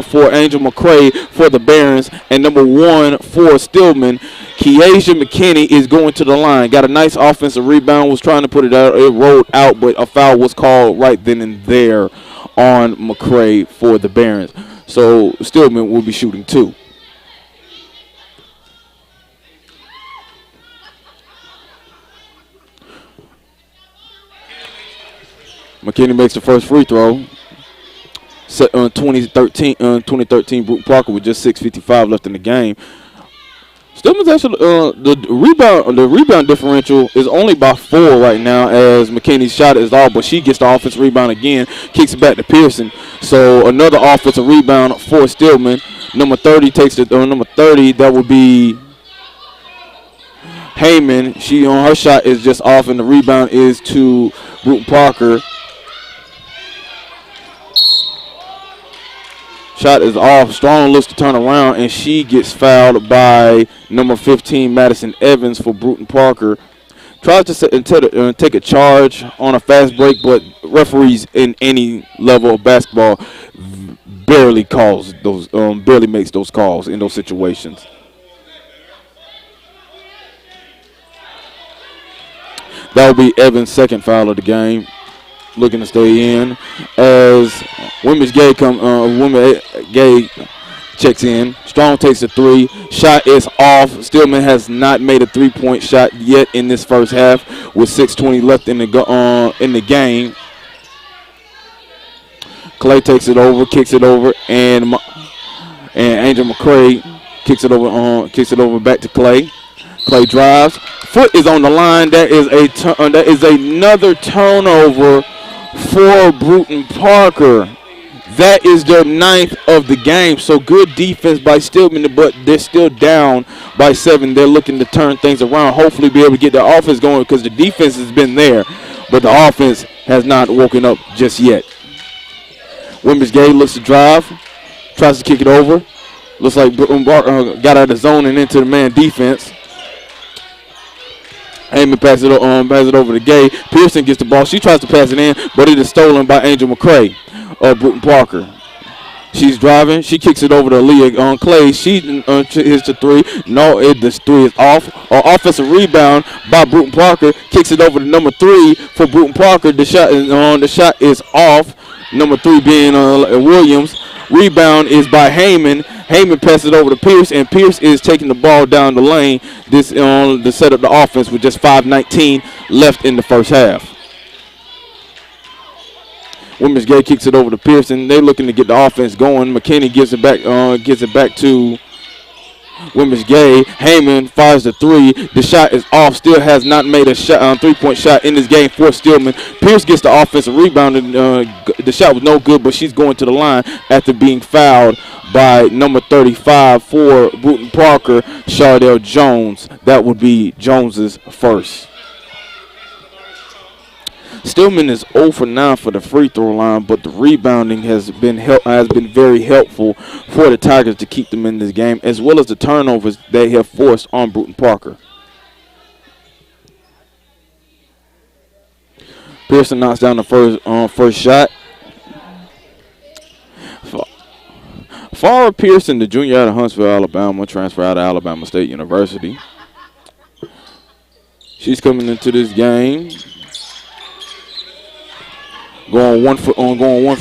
for Angel McCray for the Barons, and number 1 for Stillman. Keasia McKinney is going to the line. Got a nice offensive rebound. Was trying to put it out. It rolled out, but a foul was called right then and there on McCray for the Barons. So Stillman will be shooting 2. McKinney makes the first free throw. 2013 Brewton-Parker with just 6:55 left in the game. Stillman's actually the rebound differential is only by 4 right now, as McKinney's shot is off, but she gets the offensive rebound again, kicks it back to Pearson. So another offensive rebound for Stillman. Number 30 takes it. Number 30, that would be Heyman. She on her shot is just off, and the rebound is to Brewton-Parker. Shot is off. Strong looks to turn around, and she gets fouled by number 15, Madison Evans, for Brewton-Parker. Tries to take a charge on a fast break, but referees in any level of basketball barely makes those calls in those situations. That will be Evans' second foul of the game. Looking to stay in as Women's Gay checks in. Strong takes a three. Shot is off. Stillman has not made a three-point shot yet in this first half with 6:20 left in the game. Clay takes it over, kicks it over, and Angel McCray kicks it over back to Clay. Clay drives. Foot is on the line. That is another turnover for Brewton-Parker. That is their 9th of the game. So good defense by Stillman, but they're still down by 7. They're looking to turn things around, hopefully be able to get their offense going because the defense has been there, but the offense has not woken up just yet. Women's Gay looks to drive, tries to kick it over. Looks like Brewton-Parker got out of the zone and into the man defense. Heyman passes it over to Gay. Pearson gets the ball. She tries to pass it in, but it is stolen by Angel McCray of Brewton-Parker. She's driving. She kicks it over to Leah Clay. She hits the three. No, this three is off. Offensive rebound by Brewton-Parker. Kicks it over to number 3 for Brewton-Parker. The shot is off. Number 3 being Williams. Rebound is by Heyman. Heyman passes it over to Pierce, and Pierce is taking the ball down the lane. This to set up the offense with just 5:19 left in the first half. Women's Gay kicks it over to Pearson. They're looking to get the offense going. McKinney gives it back to Women's Gay. Heyman fires the three. The shot is off. Still has not made a shot, three-point shot in this game for Stillman. Pierce gets the offensive rebound, and the shot was no good, but she's going to the line after being fouled by number 35 for Brewton-Parker, Shardell Jones. That would be Jones's first. Stillman is 0 for 9 for the free throw line, but the rebounding has been very helpful for the Tigers to keep them in this game, as well as the turnovers they have forced on Brewton-Parker. Pearson knocks down the first shot. Farrah Pearson, the junior out of Huntsville, Alabama, transfer out of Alabama State University. She's coming into this game going 1 for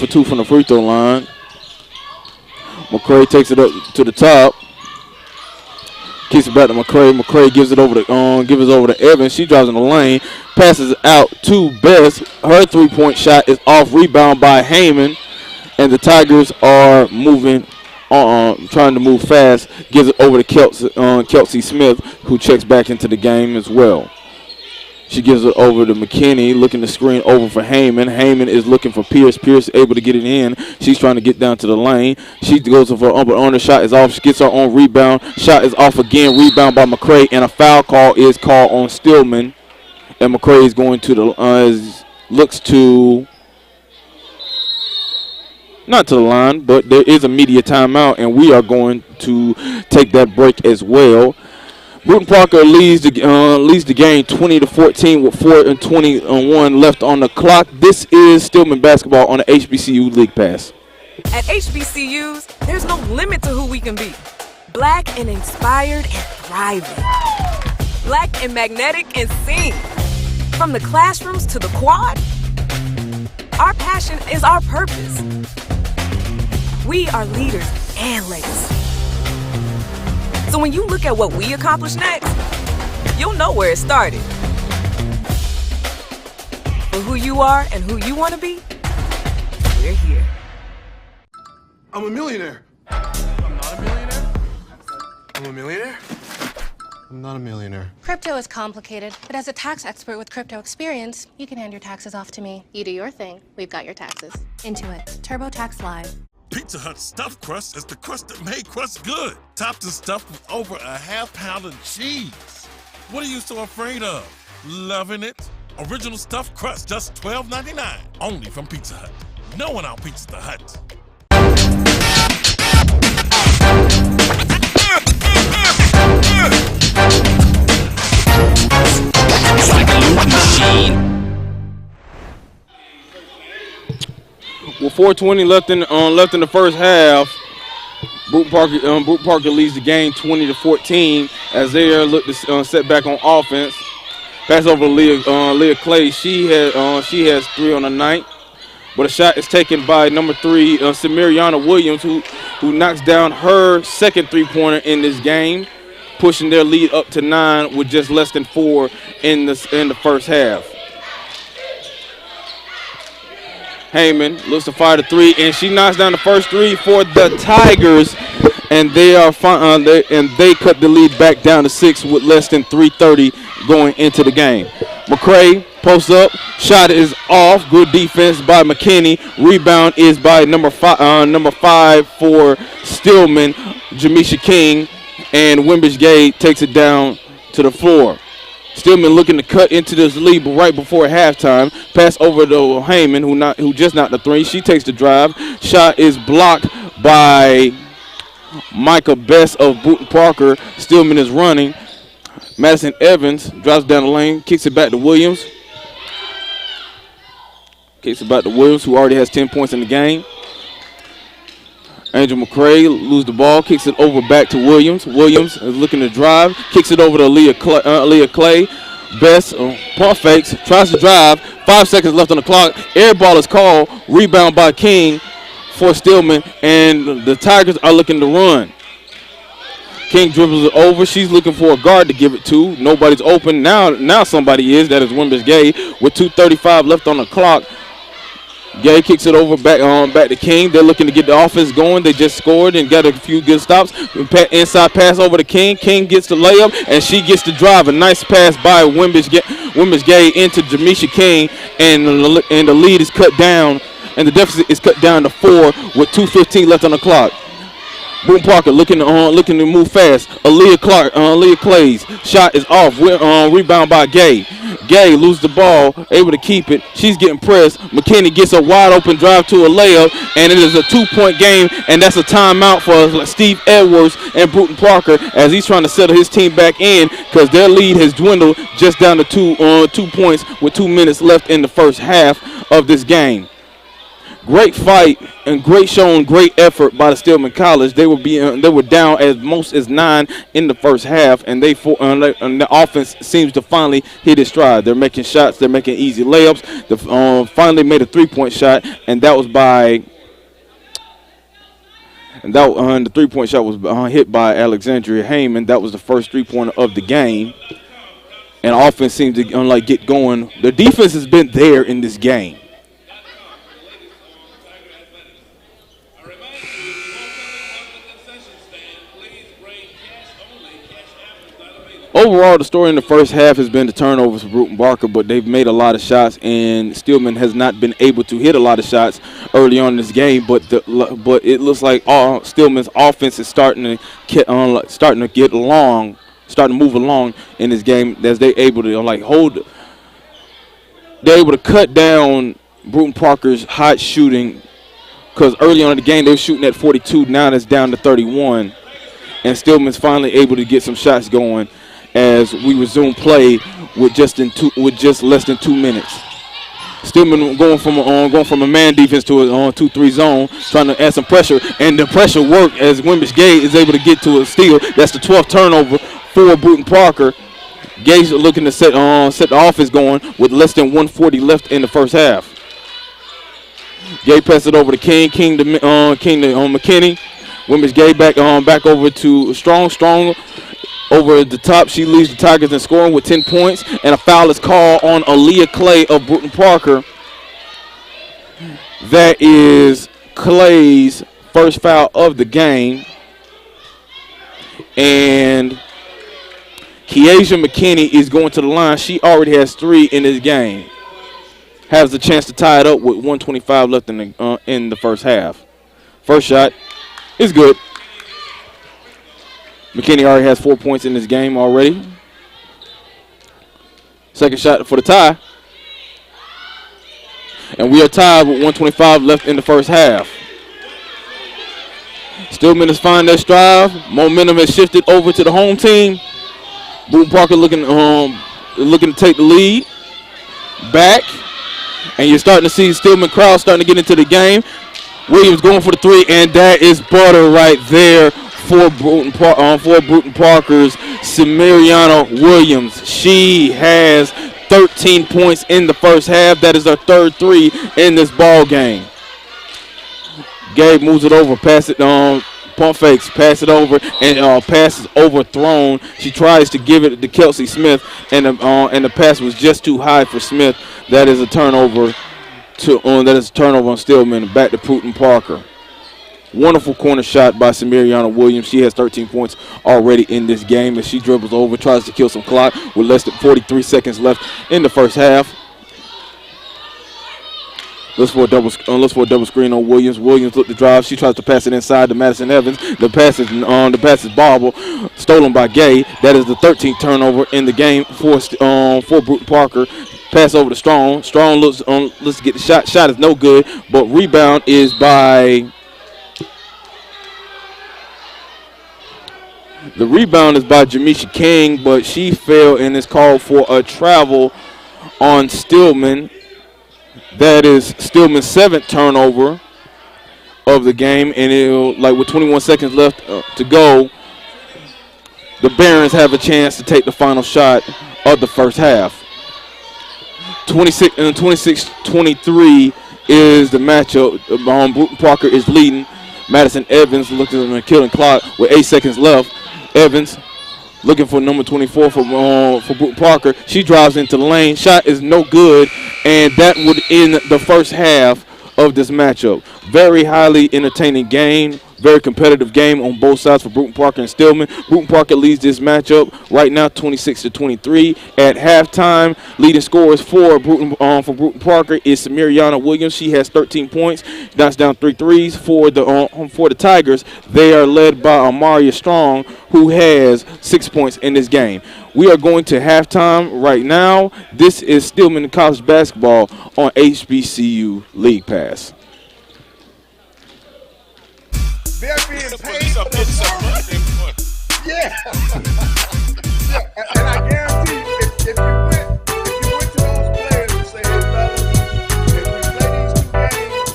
2 from the free throw line. McCray takes it up to the top. Kicks it back to McCray. McCray gives it over to Evans. She drives in the lane, passes it out to Best. Her three-point shot is off. Rebound by Heyman, and the Tigers are moving trying to move fast. Gives it over to Kelsey Smith, who checks back into the game as well. She gives it over to McKinney, looking to screen over for Heyman. Heyman is looking for Pierce. Pierce able to get it in. She's trying to get down to the lane. She goes for but on the shot is off. She gets her own rebound. Shot is off again. Rebound by McCray, and a foul call is called on Stillman. And McCray is going to the looks to not to the line, but there is a media timeout, and we are going to take that break as well. Brewton-Parker leads the game 20-14 with 4:21 left on the clock. This is Stillman basketball on the HBCU League Pass. At HBCUs, there's no limit to who we can be. Black and inspired and thriving. Black and magnetic and sing. From the classrooms to the quad, our passion is our purpose. We are leaders and legacy. So when you look at what we accomplish next, you'll know where it started. For who you are and who you want to be, we're here. I'm a millionaire. I'm not a millionaire. I'm a millionaire. I'm not a millionaire. Crypto is complicated, but as a tax expert with crypto experience, you can hand your taxes off to me. You do your thing, we've got your taxes. Intuit, TurboTax Live. Pizza Hut stuffed crust is the crust that made crust good. Topped and stuffed with over a half pound of cheese. What are you so afraid of? Loving it? Original stuffed crust, just $12.99. Only from Pizza Hut. No one out Pizza Hut. It's like a loop machine. We'll 4:20 left in the first half. Brewton-Parker leads the game 20-14 as they look to set back on offense. Pass over to Leah Clay. She has 3 on the night, but a shot is taken by number 3 Samiriana Williams, who knocks down her second 3-pointer in this game, pushing their lead up to 9 with just less than 4 in the first half. Heyman looks to fire the 3, and she knocks down the first 3 for the Tigers, and they cut the lead back down to 6 with less than 3:30 going into the game. McCray posts up, shot is off. Good defense by McKinney. Rebound is by number 5 for Stillman, Jamisha King, and Wimbish Gay takes it down to the floor. Stillman looking to cut into this lead right before halftime. Pass over to Heyman, who just knocked the 3. She takes the drive. Shot is blocked by Micah Best of Brewton-Parker. Stillman is running. Madison Evans drives down the lane, kicks it back to Williams. Who already has 10 points in the game. Angel McCray loses the ball, kicks it over back to Williams. Williams is looking to drive, kicks it over to Leah Clay. Best pump fakes, tries to drive. 5 seconds left on the clock. Air ball is called. Rebound by King for Stillman, and the Tigers are looking to run. King dribbles it over. She's looking for a guard to give it to. Nobody's open. Now somebody is. That is Wimbish Gay with 2:35 left on the clock. Gay kicks it over back to King. They're looking to get the offense going. They just scored and got a few good stops. Inside pass over to King. King gets the layup, and she gets the drive. A nice pass by Wimbish Gay into Jamisha King, and the lead is cut down, and the deficit is cut down to 4 with 2:15 left on the clock. Brewton-Parker looking to move fast. Aaliyah Clay's shot is off. Rebound by Gay. Gay loses the ball, able to keep it. She's getting pressed. McKinney gets a wide open drive to a layup, and it is a 2-point game, and that's a timeout for Steve Edwards and Brewton-Parker as he's trying to settle his team back in because their lead has dwindled just down to 2 points with 2 minutes left in the first half of this game. Great fight and great showing, great effort by the Stillman College. They were down as most as 9 in the first half, and the offense seems to finally hit its stride. They're making shots, they're making easy layups. They finally made a 3-point shot, and that was by. And the 3-point shot was hit by Alexandria Heyman. That was the first 3-pointer of the game, and offense seems to get going. The defense has been there in this game. Overall, the story in the first half has been the turnovers for Brewton-Parker, but they've made a lot of shots, and Stillman has not been able to hit a lot of shots early on in this game. But it looks like Stillman's offense is starting to move along in this game as they're able to They're able to cut down Brewton-Parker's hot shooting because early on in the game they were shooting at 42. Now it's down to 31, and Stillman's finally able to get some shots going as we resume play with just less than 2 minutes. Stillman going from a man defense to a 2-3 zone, trying to add some pressure, and the pressure worked as Wimbish Gay is able to get to a steal. That's the 12th turnover for Brewton-Parker. Gay's looking to set the offense going with less than 1:40 left in the first half. Gay passes it over to King. King to McKinney. Wimbish Gay back over to Strong. Over the top, she leads the Tigers in scoring with 10 points, and a foul is called on Aaliyah Clay of Brewton-Parker. That is Clay's first foul of the game, and Kiesha McKinney is going to the line. She already has 3 in this game. Has the chance to tie it up with 1:25 left in the first half. First shot is good. McKinney already has 4 points in this game already. Second shot for the tie. And we are tied with 1:25 left in the first half. Stillman is finding their stride. Momentum has shifted over to the home team. Brewton-Parker looking to take the lead. Back. And you're starting to see Stillman crowd starting to get into the game. Williams going for the three, and that is butter right there for Brewton-Parker's Samariana Williams. She has 13 points in the first half. That is her third three in this ball game. Gabe moves it over, pass it on. Pump fakes, pass it over, and pass is overthrown. She tries to give it to Kelsey Smith, and the pass was just too high for Smith. That is a turnover. That is a turnover on Stillman. Back to Brewton-Parker. Wonderful corner shot by Samariana Williams. She has 13 points already in this game as she dribbles over, tries to kill some clock with less than 43 seconds left in the first half. Looks for a double screen on Williams. Williams look to drive. She tries to pass it inside to Madison Evans. The pass is bobbled, stolen by Gay. That is the 13th turnover in the game for Brewton-Parker. Pass over to Strong. Strong looks to get the shot. Shot is no good, but rebound is by Jamisha King, but she fell and is called for a travel on Stillman. That is Stillman's 7th turnover of the game, and with 21 seconds left to go, the Barons have a chance to take the final shot of the first half. 26-23 is the matchup. Brewton-Parker is leading. Madison Evans looking at the killing clock with 8 seconds left. Evans looking for number 24 for Brewton-Parker. She drives into the lane. Shot is no good, and that would end the first half of this matchup. Very highly entertaining game. Very competitive game on both sides for Brewton-Parker and Stillman. Brewton-Parker leads this matchup right now 26-23. At halftime, leading scorers for Brewton-Parker is Samariana Williams. She has 13 points. Knocks down 3 threes for the Tigers. They are led by Amaria Strong, who has 6 points in this game. We are going to halftime right now. This is Stillman College basketball on HBCU League Pass. They're being paid for the money. Yeah. And I guarantee you, if you went to those players and say, hey, fellas, if we play these 2 games,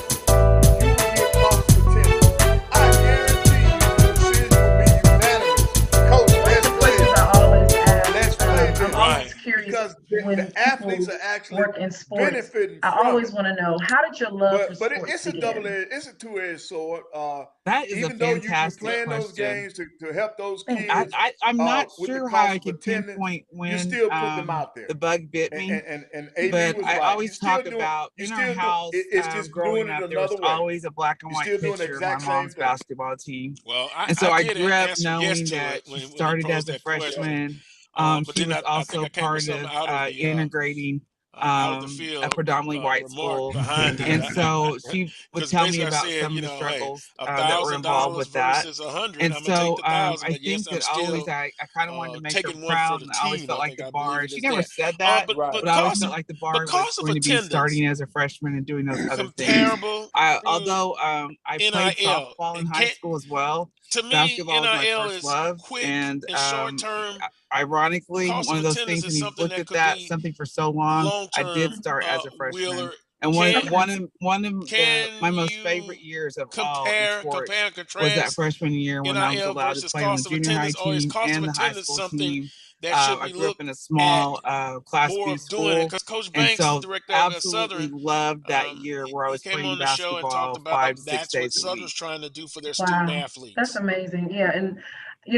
you will get lost for 10. I guarantee you the decision will be unanimous. Coach, let's play it. Let's play it. I'm always curious because when the athletes are actually work in sports. benefiting I from always it. want to know, how did your love for But sports it's a begin? it's a two-edged sword. That is even a though you're fantastic playing question. those games to help those kids, I'm not with the sure how I cost can of attendance, pinpoint when you still put them out there. the bug bit me. And AD But was I right. always talk about in our house it's just growing doing it up, there was another way. always a black and You're white still doing the picture of my exact same mom's thing. basketball team. Well, And so I did grew up answer yes knowing to that it when she you started posed as a that question. freshman. But She then was I think also I came with part something of out of the integrating out of the a field predominantly white remark school. behind it. And so she would Because tell me basically I about said, some of you the know, hey, struggles that were involved $1,000 with that. versus 100. And I'm gonna take so the 1,000, I but yes, think I'm that always still I kind of wanted to make her taking one for proud, the and I always team. felt I like think the I believe bar. it She is never that. said that, But but I always cost felt like the bar was of going to be attendance starting as a freshman and doing those other things. comparable. Although I played NIL. softball in high school as well. To me, Basketball was my NIL first is love, quick and and short term. ironically, Cost one of of those attendance things is when you something look that at could that be something for so long, long I did term start as a freshman. wheeler. And one of Can my most you favorite years of all in compare sports and was that contrast freshman year when I was NIL allowed to versus play on the cost of junior high attendance, or is team cost of and the high attendance school something team. that should I be grew up looked in a at small Class more B of doing it? school, Because Coach and Banks, the so director at absolutely Southern, loved that year where I he was came playing on the show and talked basketball about 5 to 6 that's what days a Southern's week. trying to do for their student Wow, that's athletes. amazing. Yeah, and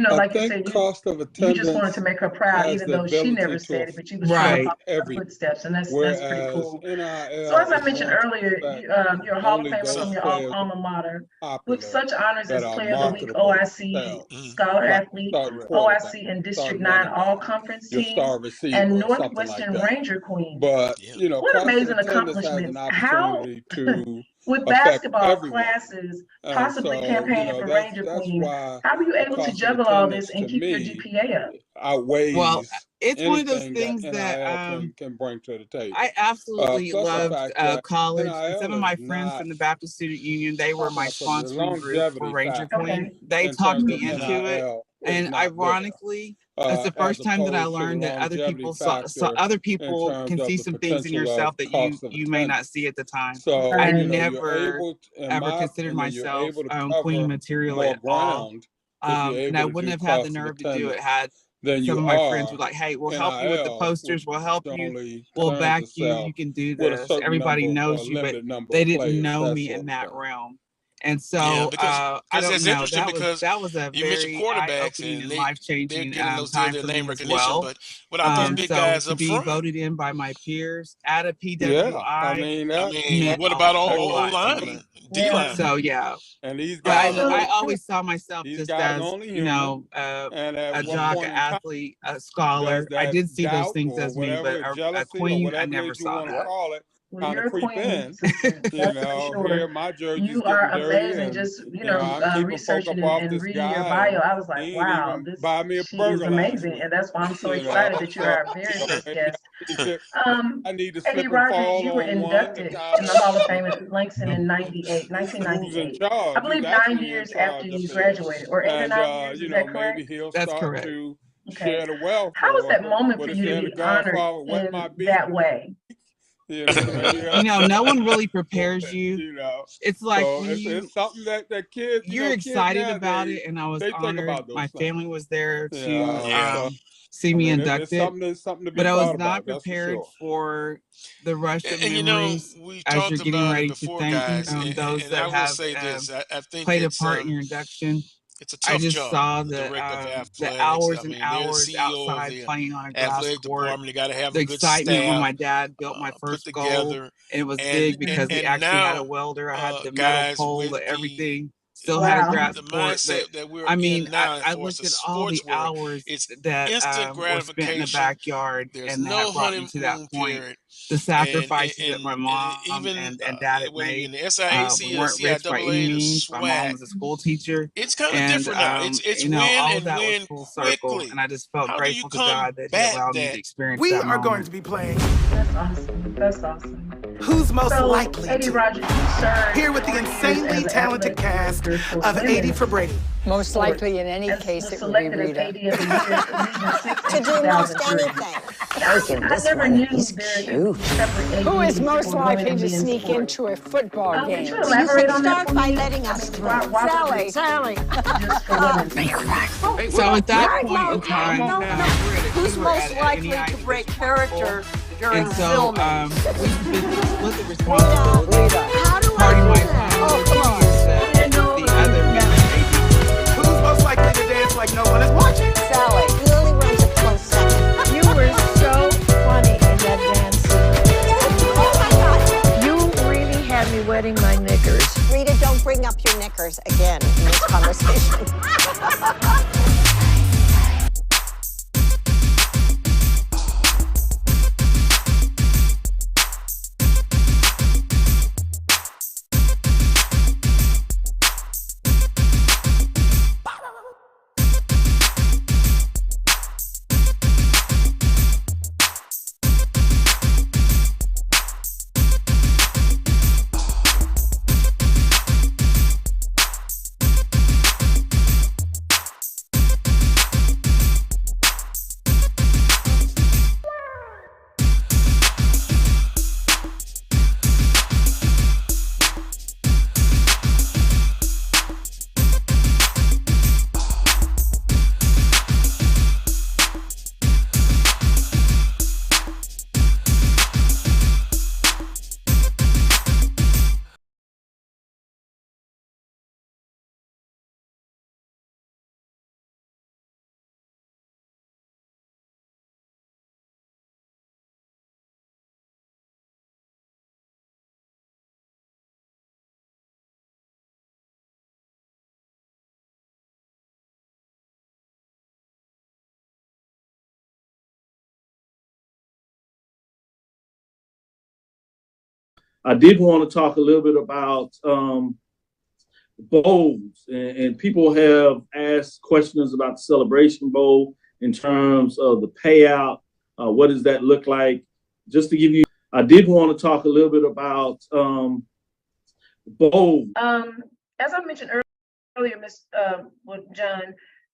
I like you think said, cost of you just wanted to attendance make her proud, has even the though she never ability to said it, but you was trying to Right. follow her everything, footsteps, and that's pretty whereas cool. So NIL as I is mentioned going to earlier, affect you're a Hall of only Famer those from your players alma mater, with popular such honors that as are Player of the Week, marketable to OIC, sell, Scholar like Athlete, starting quarterback, OIC and District starting 9 running back, All-Conference your teams, star receiver, and or something like Northwestern that. Ranger Queen. But What cost of amazing attendance has an accomplishments. How, opportunity to with affect basketball everyone. classes, And possibly so, campaigning for Ranger that's Queen, why how were you the able to cost of juggle all this attendance and to keep your me GPA up? Well, outweighs it's one of those anything that things that NIL can bring to the table. I absolutely Plus the loved fact that college, and some NIL of my is friends not from the Baptist Student Union, they were my enough of the sponsoring group for longevity Ranger factor Queen. They in talked terms me of into it, NIL And ironically, that's the first time that I learned that other people other people can see some things in yourself that you may not see at the time. So I you know, never ever considered myself queen material at all. And I wouldn't have had the nerve to do it had some of my friends were like, hey, we'll help you with the posters, we'll help you, we'll back you, you can do this. Everybody knows you, but they didn't know me in that realm. And so I don't know. That was a very eye-opening and life-changing time for me as well. But without those big guys to up be front, voted in by my peers at a yeah, I PWI, mean, what about a all lot to linemen, me. D linemen? So yeah, and these but guys, I always saw myself these just guys as only you know and at a one jock, point an in time, athlete, a scholar. does I that did see those doubt things or as me, whatever, but a jealousy or queen, I whatever never that you saw want to that. call it, Well, kind of you're a creep queen, in. sister. You That's for know, sure. here my jersey's You are getting dirty, amazing. and Just, I'm keeping folk researching up off and this reading your guy, bio, and I was he like, ain't wow, even buy me a she is burger last amazing. week. And that's why I'm so You know, excited that you so are our very you know, first guest. I need to Eddie slip and Rogers, fall you were on one. The inducted guy in the Hall of Fame in Langston in who's in 1998. I charge. He's believe 9 actually in years charge after up you there, graduated, or 8 or and 9 years. you Is know, that maybe correct? he'll That's start correct. to Okay. share the wealth How was or that moment what for it's you to in the be honored Godfather, Wet My in Beat. that way? You know, maybe You know, no one really prepares you. you know. It's like So when it's something that kids, you're kids excited about nowadays, it, and I was they think honored. about those My things. family was there to So, see I me mean, inducted, it's something to be but I was proud not about. That's for prepared sure. for the rush of And you know, memories we as you're talked getting about it ready to before, thank guys, those and that I will have say this: I think played a part in your induction. it's a I tough just job, saw the director of the athletics. I hours and mean, they're the hours CEO of outside the playing on a grass athletic court, department. They got to have the a good excitement when staff my dad built my put first goal, together, and it was and big because he and actually had a now, welder. I had the metal guys, pole, with the the everything. Still had a grass the court, but mindset that we're I mean, in now, I for us, looked the at all the sports world, hours it's that instant were spent in the gratification. backyard There's and that no brought me to that honeymoon point. period, The and sacrifices that my mom even and dad had whether you're made. in the SIAC We or weren't rich by any CIAA, the means. My mom SWAC, was a school teacher, it's kind of and different now. It's you know, win all of and that was win full circle, and quickly. I just felt How do you grateful to God that He combat allowed me to that? experience We that are going moment. to be playing That's awesome. That's awesome. Who's Most So, Likely Eddie To. Rogers, you served Here with the 4 years insanely as an talented athletic cast director for of 80 women's for Brady. Most sports. likely, in any As case, was it would be selected as Rita. AD of the Year, Region 6 To in do most 2003. anything. I never knew there could be separate ADs Who is most for women likely and to men's sneak sports. into a football Could game? you elaborate on that Start for by me? letting us through. Why was Sally. it just for women? So at that point in time, Who's most likely to break character during and so filming? we split the responsibility. How do Party I my do that? time the other men. Who's most likely to dance like no one is watching? Sally. Lily runs a close second. You were so funny in that dance. Oh my God. You really had me wetting my knickers. Rita, don't bring up your knickers again in this conversation. I did want to talk a little bit about bowls, and people have asked questions about the Celebration Bowl in terms of the payout. What does that look like? Just to give you, I did want to talk a little bit about bowls. As I mentioned earlier, John,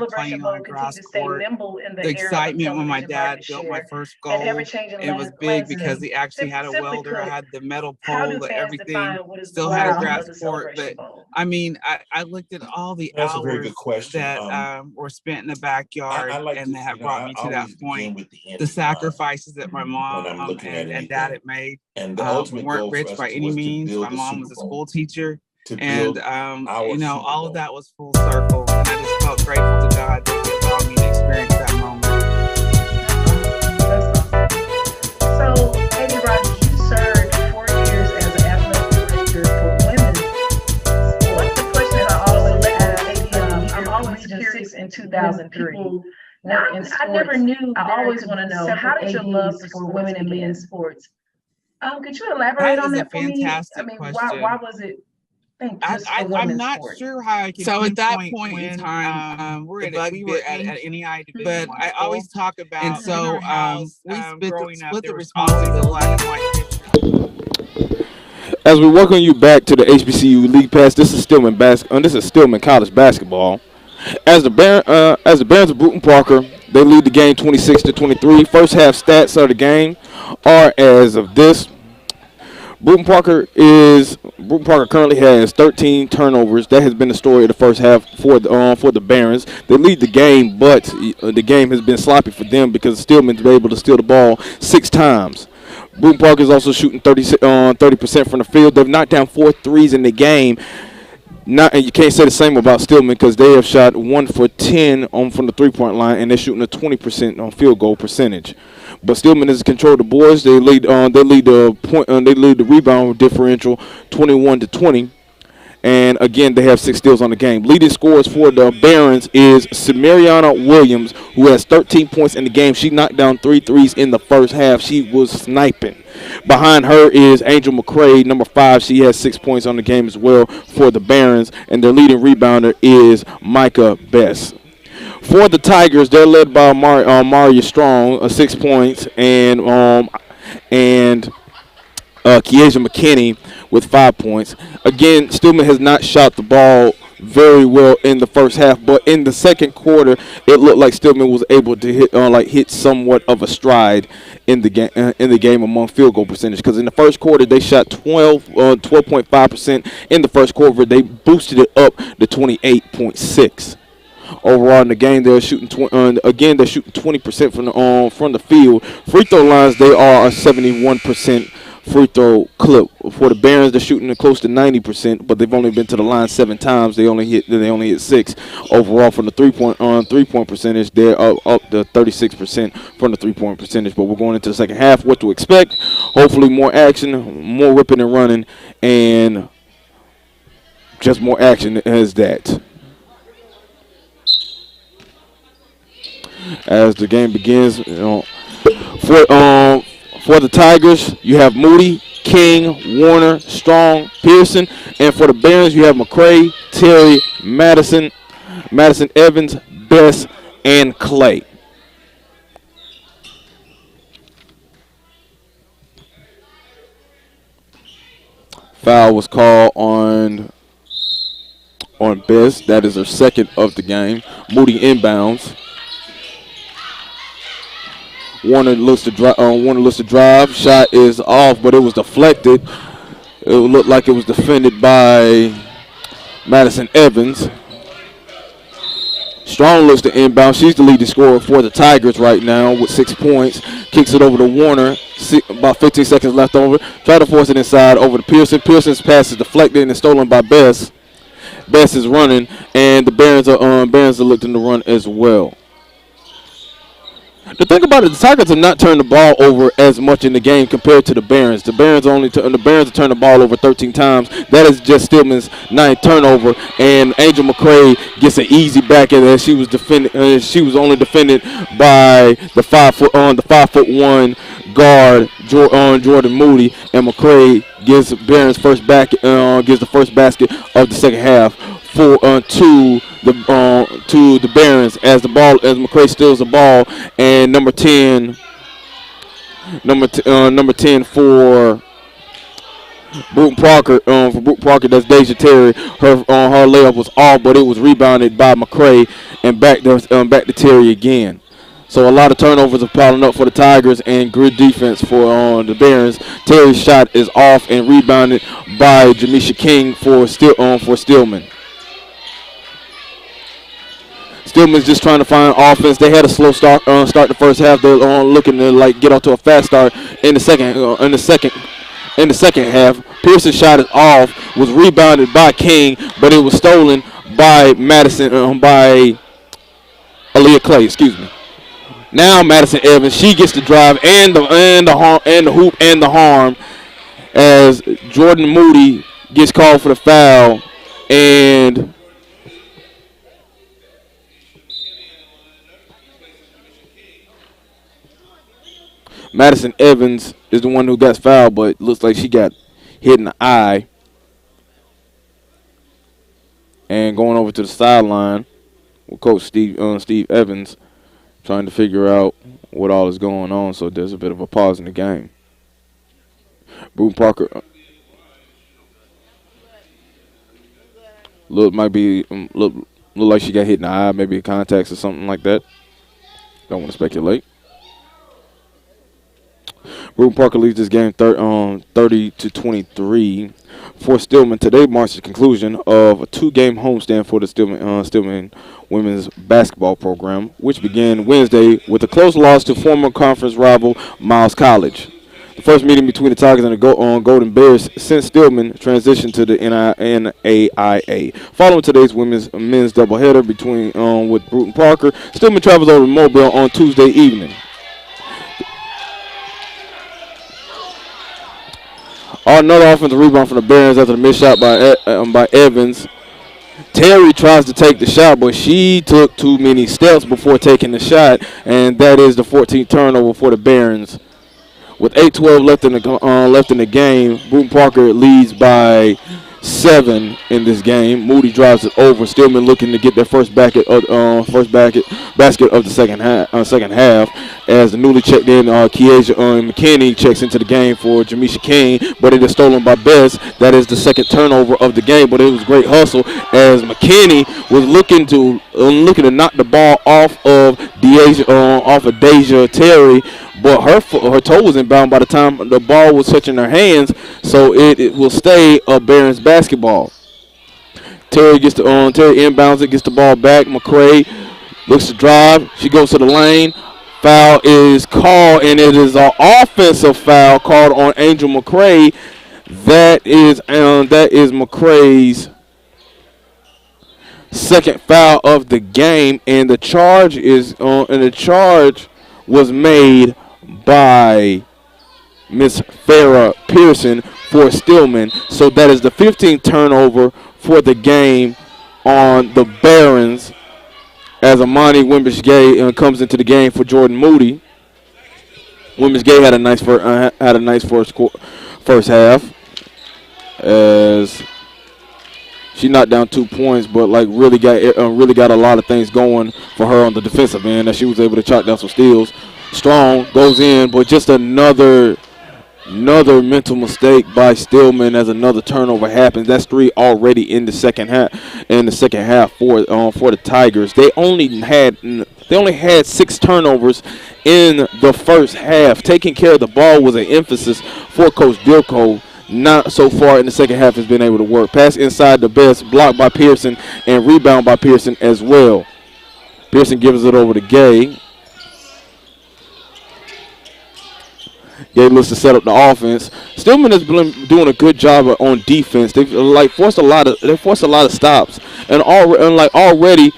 Celebration playing Bowl on a continue grass to stay court. nimble in the The era of excitement when my television dad market built my share first and goal, ever-changing it was big because he actually had a Simply welder. I put, had the metal how do pole, the fans everything, define what is still had a gold grass of the court. Celebration But Bowl? I mean, I looked at all the That's a very good hours question. that were spent in the I backyard like and to, that had brought me I to that always begin point. with the end The in mind sacrifices that my when I'm mom looking at and dad anything. had made. And the We ultimate weren't goal for rich us by any was to means. My build a mom Super was a Bowl. school teacher. build you know, all of that was full circle, and I just felt grateful to God that He allowed me to experience that moment. That's awesome. So, Amy Rogers, you served 4 years as an athletic director for women's sports. What's the question that I always ask? I'm always curious in 2003. Now, I never knew. I always want to know, how did your love for women and men's sports? Could you elaborate on that for me? Fantastic question. Why was it? I'm not sure how I can. So at that point in time, we were at NEI division, but I always talk about. And so we split the responsibility of black and white. As we welcome you back to the HBCU League Pass, this is Stillman College basketball. As the Barons of Brewton-Parker, they lead the game 26-23. First half stats of the game are as of this. Brewton-Parker currently has 13 turnovers. That has been the story of the first half for the Barons. They lead the game, but the game has been sloppy for them because Stillman's been able to steal the ball 6 times. Brewton-Parker is also shooting 30% from the field. They've knocked down 4 threes in the game. And you can't say the same about Stillman because they have shot 1 for 10 from the three-point line, and they're shooting a 20% on field goal percentage. But Stillman has controlled the boards. They lead the rebound differential 21-20. And again, they have 6 steals on the game. Leading scorers for the Barons is Samariana Williams, who has 13 points in the game. She knocked down 3 threes in the first half. She was sniping. Behind her is Angel McCray, number 5. She has 6 points on the game as well for the Barons. And their leading rebounder is Micah Best. For the Tigers, they're led by Maria Strong, 6 points, and Kiesha McKinney with 5 points. Again, Stillman has not shot the ball very well in the first half, but in the second quarter, it looked like Stillman was able to hit somewhat of a stride in the game among field goal percentage. Because in the first quarter, they shot 12.5%. In the first quarter, they boosted it up to 28.6%. Overall in the game, they're shooting 20% from the field. Free throw lines, they are a 71% free throw clip. For the Barons, they're shooting close to 90%, but they've only been to the line 7 times. They only hit 6. Overall, from the three-point percentage, they're up to 36% from the three-point percentage. But we're going into the second half. What to expect? Hopefully, more action, more ripping and running, and just more action as that. As the game begins, for the Tigers, you have Moody, King, Warner, Strong, Pearson, and for the Barons, you have McCray, Terry, Madison Evans, Best, and Clay. Foul was called on Best. That is her second of the game. Moody inbounds. Warner looks to drive. Shot is off, but it was deflected. It looked like it was defended by Madison Evans. Strong looks to inbound. She's the leading scorer for the Tigers right now with 6 points. Kicks it over to Warner. About 15 seconds left over. Try to force it inside over to Pearson. Pearson's pass is deflected and stolen by Best. Best is running, and the Barons are looking to run as well. The thing about it, the Tigers have not turned the ball over as much in the game compared to the Barons. The Barons have turned the ball over 13 times. That is just Stillman's 9th turnover, and Angel McCray gets an easy back at it. She was only defended by the 5'1" guard Jordan Moody, and McCray gives Barons gives the first basket of the second half to the Barons as McCray steals the ball, and number 10 for Brewton-Parker, that's Deja Terry. Her layup was off, but it was rebounded by McCray and back to Terry again. So a lot of turnovers are piling up for the Tigers and good defense for the Barons. Terry's shot is off and rebounded by Jamisha King for Stillman. Stillman's just trying to find offense. They had a slow start the first half. They're looking to get off to a fast start in the second in the second half. Pearson shot it off, was rebounded by King, but it was stolen by Madison, by Aaliyah Clay, excuse me. Now Madison Evans, she gets the drive and the hoop and the harm as Jordan Moody gets called for the foul, and Madison Evans is the one who got fouled, but looks like she got hit in the eye. And going over to the sideline with Coach Steve Evans, trying to figure out what all is going on. So there's a bit of a pause in the game. Brewton-Parker look like she got hit in the eye, maybe contacts or something like that. Don't want to speculate. Brewton-Parker leads this game 30-23. For Stillman, today marks the conclusion of a 2-game homestand for the Stillman women's basketball program, which began Wednesday with a close loss to former conference rival Miles College. The first meeting between the Tigers and the Golden Bears since Stillman transitioned to the NAIA. Following today's men's doubleheader with Brewton-Parker, Stillman travels over to Mobile on Tuesday evening. Another offensive rebound from the Barons after the missed shot by Evans. Terry tries to take the shot, but she took too many steps before taking the shot, and that is the 14th turnover for the Barons. With 8:12 left in the game, Brewton-Parker leads by 7 in this game. Moody drives it over. Stillman looking to get their first basket of the second half. As the newly checked in Kiesha McKinney checks into the game for Jamisha King, but it is stolen by Bess. That is the second turnover of the game, but it was great hustle as McKinney was looking to knock the ball off of Deja Terry. But her toe was inbound by the time the ball was touching her hands, so it will stay a Barons basketball. Terry inbounds it, gets the ball back. McCray looks to drive. She goes to the lane. Foul is called, and it is an offensive foul called on Angel McCray. That is McCray's second foul of the game, and the charge was made by Miss Farrah Pearson for Stillman. So that is the 15th turnover for the game on the Barons as Amani Wimbish-Gay comes into the game for Jordan Moody. Wimbish-Gay had a nice first half as she knocked down 2 points, but really got a lot of things going for her on the defensive end, as she was able to chalk down some steals. Strong goes in, but just another mental mistake by Stillman as another turnover happens. That's 3 already in the second half. For the Tigers, they only had 6 turnovers in the first half. Taking care of the ball was an emphasis for Coach Dilko. Not so far in the second half has been able to work. Pass inside the Best, blocked by Pearson, and rebound by Pearson as well. Pearson gives it over to Gay. Gay looks to set up the offense. Stillman has been doing a good job on defense. They've forced a lot of stops, and already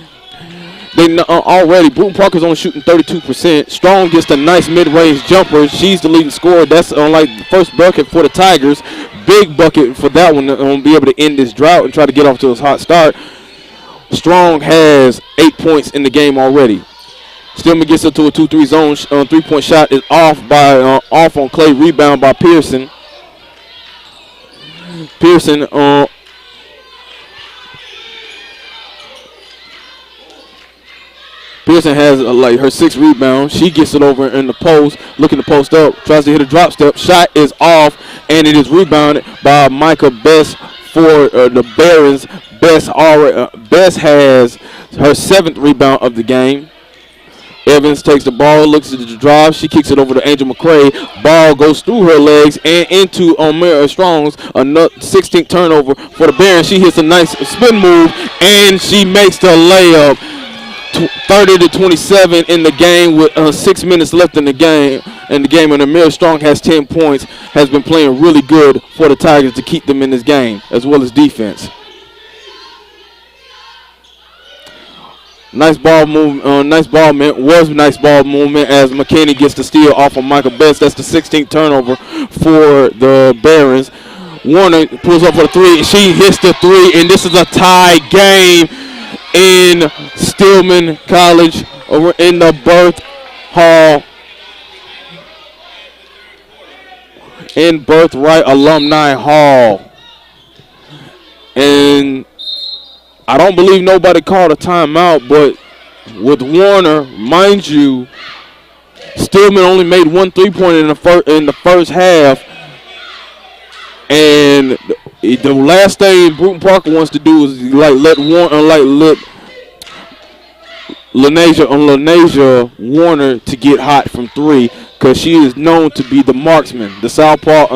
Brewton-Parker's only shooting 32%. Strong gets the nice mid-range jumper. She's the leading scorer. That's the first bucket for the Tigers. Big bucket for that one to be able to end this drought and try to get off to a hot start. Strong has 8 points in the game already. Stillman gets into a 2-3 zone. 3-point shot is off on Clay. Rebound by Pearson. Pearson has her 6th rebound. She gets it over in the post, looking to post up, tries to hit a drop step. Shot is off, and it is rebounded by Micah Best for the Barons. Best has her 7th rebound of the game. Evans takes the ball, looks at the drive. She kicks it over to Angel McCray. Ball goes through her legs and into O'Mara Strong's. Another 16th turnover for the Barons. She hits a nice spin move, and she makes the layup. 30-27 in the game with 6 minutes left in the game. in the game, and Amir Strong has 10 points, has been playing really good for the Tigers to keep them in this game, as well as defense. Nice ball movement. Nice ball movement as McKinney gets the steal off of Michael Betts. That's the 16th turnover for the Barons. Warner pulls up for the three. She hits the three, and this is a tie game in Stillman College over in the Birth Hall. In Birthright Alumni Hall. And I don't believe nobody called a timeout, but with Warner, mind you, Stillman only made 1 3-pointer in the first half. And the last thing Brewton-Parker wants to do is let Lanasia Warner to get hot from 3, because she is known to be the marksman, the southpaw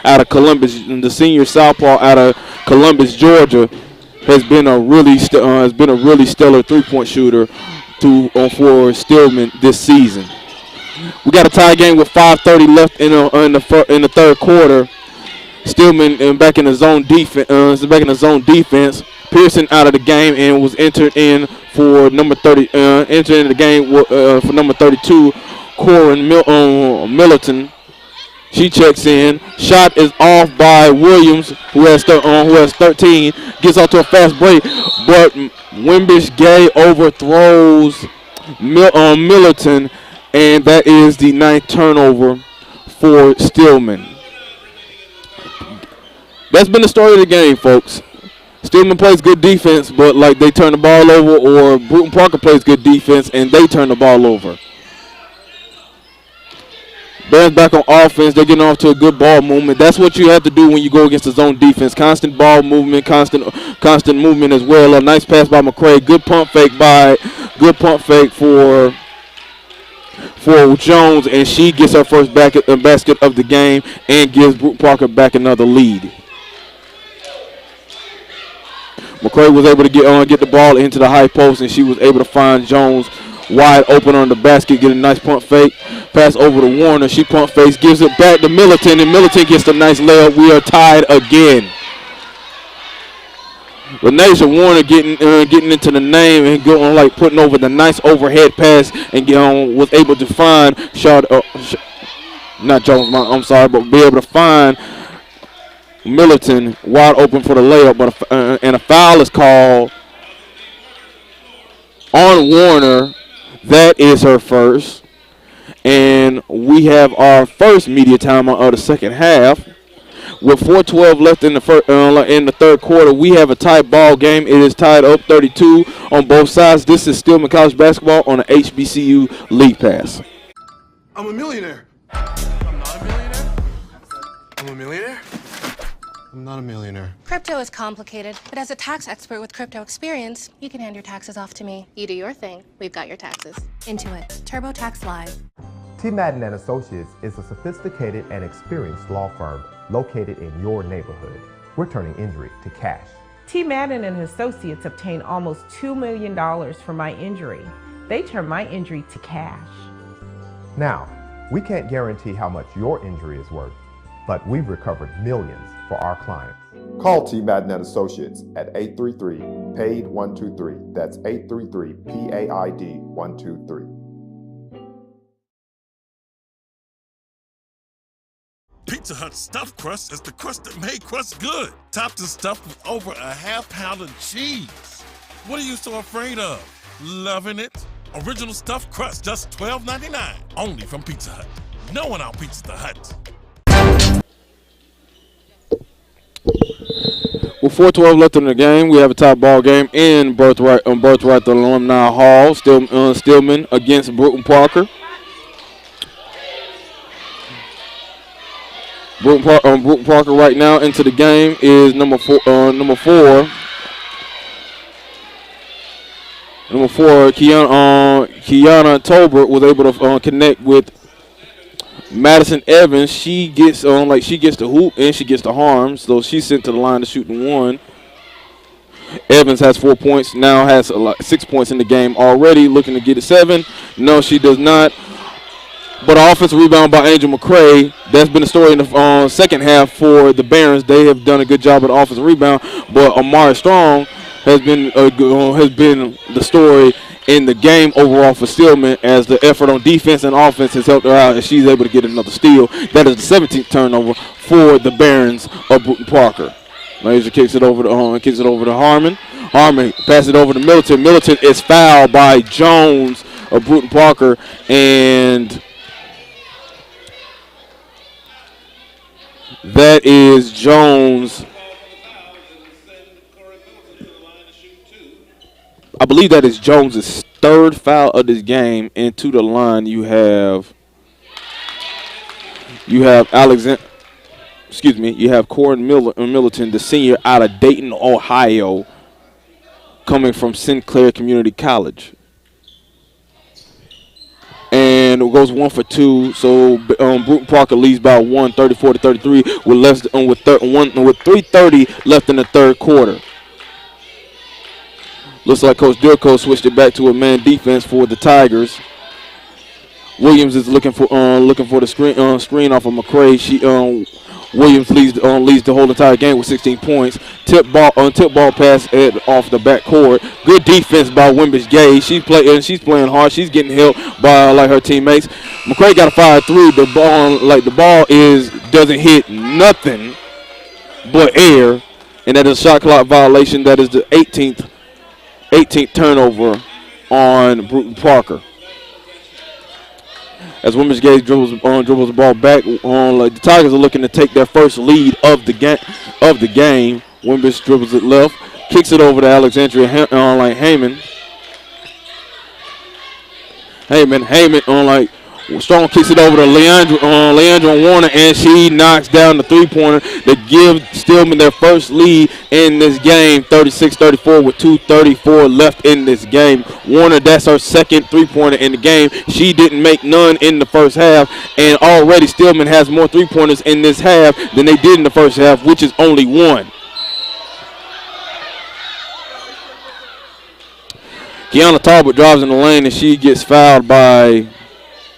out of Columbus, and the senior southpaw out of Columbus, Georgia, has been a really stellar 3-point shooter for Stillman this season. We got a tie game with 5:30 left in the third quarter. Stillman back in the zone defense. Pearson out of the game and was entered in for number 30. Entered in the game for number 32, Corin Millerton. She checks in. Shot is off by Williams, who has 13. Gets off to a fast break, but Wimbish Gay overthrows Millerton, and that is the 9th turnover for Stillman. That's been the story of the game, folks. Stillman plays good defense, but like they turn the ball over, or Brewton-Parker plays good defense and they turn the ball over. Barons back on offense. They're getting off to a good ball movement. That's what you have to do when you go against the zone defense. Constant ball movement, constant movement as well. A nice pass by McCray. Good pump fake for Jones, and she gets her first basket of the game and gives Brewton-Parker back another lead. McCray was able to get the ball into the high post, and she was able to find Jones wide open on the basket, get a nice pump fake, pass over to Warner. She pump fakes, gives it back to Millerton, and Millerton gets a nice layup. We are tied again. Lanasia Warner getting into the name and going putting over the nice overhead pass, and was able to find not Jones, but be able to find Millerton wide open for the layup, but and a foul is called on Warner. That is her first, and we have our first media timeout of the second half. With 4:12 left in the third quarter, we have a tight ball game. It is tied up 32 on both sides. This is Stillman College basketball on the HBCU League Pass. I'm a millionaire. I'm not a millionaire. I'm a millionaire. I'm not a millionaire. Crypto is complicated, but as a tax expert with crypto experience, you can hand your taxes off to me. You do your thing. We've got your taxes. Intuit. TurboTax Live. T. Madden and Associates is a sophisticated and experienced law firm located in your neighborhood. We're turning injury to cash. T. Madden and Associates obtained almost $2 million for my injury. They turned my injury to cash. Now, we can't guarantee how much your injury is worth, but we've recovered millions for our clients. Call T. Madden and Associates at 833-PAID-123. That's 833-PAID-123. Pizza Hut stuffed crust is the crust that made crust good. Topped and stuffed with over a half pound of cheese. What are you so afraid of? Loving it? Original stuffed crust, just $12.99. Only from Pizza Hut. No one out-pizzas the Hut. With 4:12 left in the game, we have a top ball game in Birthright Alumni Hall. Stillman against Brewton-Parker. Brewton-Parker right now into the game is number four, Kiana Tolbert was able to connect with Madison Evans. She gets she gets the hoop and she gets the harm, so she's sent to the line to shoot and one. Evans has 4 points, now has 6 points in the game already, looking to get it 7. No, she does not. But an offensive rebound by Angel McCray. That's been the story in the second half for the Barons. They have done a good job at the offensive rebound. But Amari Strong has been the story in the game overall for Stillman, as the effort on defense and offense has helped her out, and she's able to get another steal. That is the 17th turnover for the Barons of Brewton-Parker. Laser kicks it over to Harmon. Harmon passes it over to Middleton. Middleton is fouled by Jones of Brewton-Parker, and that is Jones. I believe that is Jones's third foul of this game. And to the line, you have Alexander. Excuse me. You have Corin Middleton, the senior out of Dayton, Ohio, coming from Sinclair Community College. And it goes 1 for 2. So Brewton-Parker leads by 1, 34-33, with 3:30 left in the third quarter. Looks like Coach Jericho switched it back to a man defense for the Tigers. Williams is looking for the screen off of McCray. Williams leads the whole entire game with 16 points. Tip ball pass off the back court. Good defense by Wimbish Gay. She's playing hard. She's getting helped by her teammates. McCray got a 5-3. The ball doesn't hit nothing but air, and that is a shot clock violation. That is the 18th turnover on Brewton-Parker. As Wimbish Gay dribbles the ball back, the Tigers are looking to take their first lead of the game. Wimbish dribbles it left, kicks it over to Alexandria Heyman. Strong kicks it over to Leandra Warner, and she knocks down the three-pointer to give Stillman their first lead in this game, 36-34, with 2:34 left in this game. Warner, that's her second three-pointer in the game. She didn't make none in the first half, and already Stillman has more three-pointers in this half than they did in the first half, which is only one. Kiana Talbot drives in the lane, and she gets fouled by,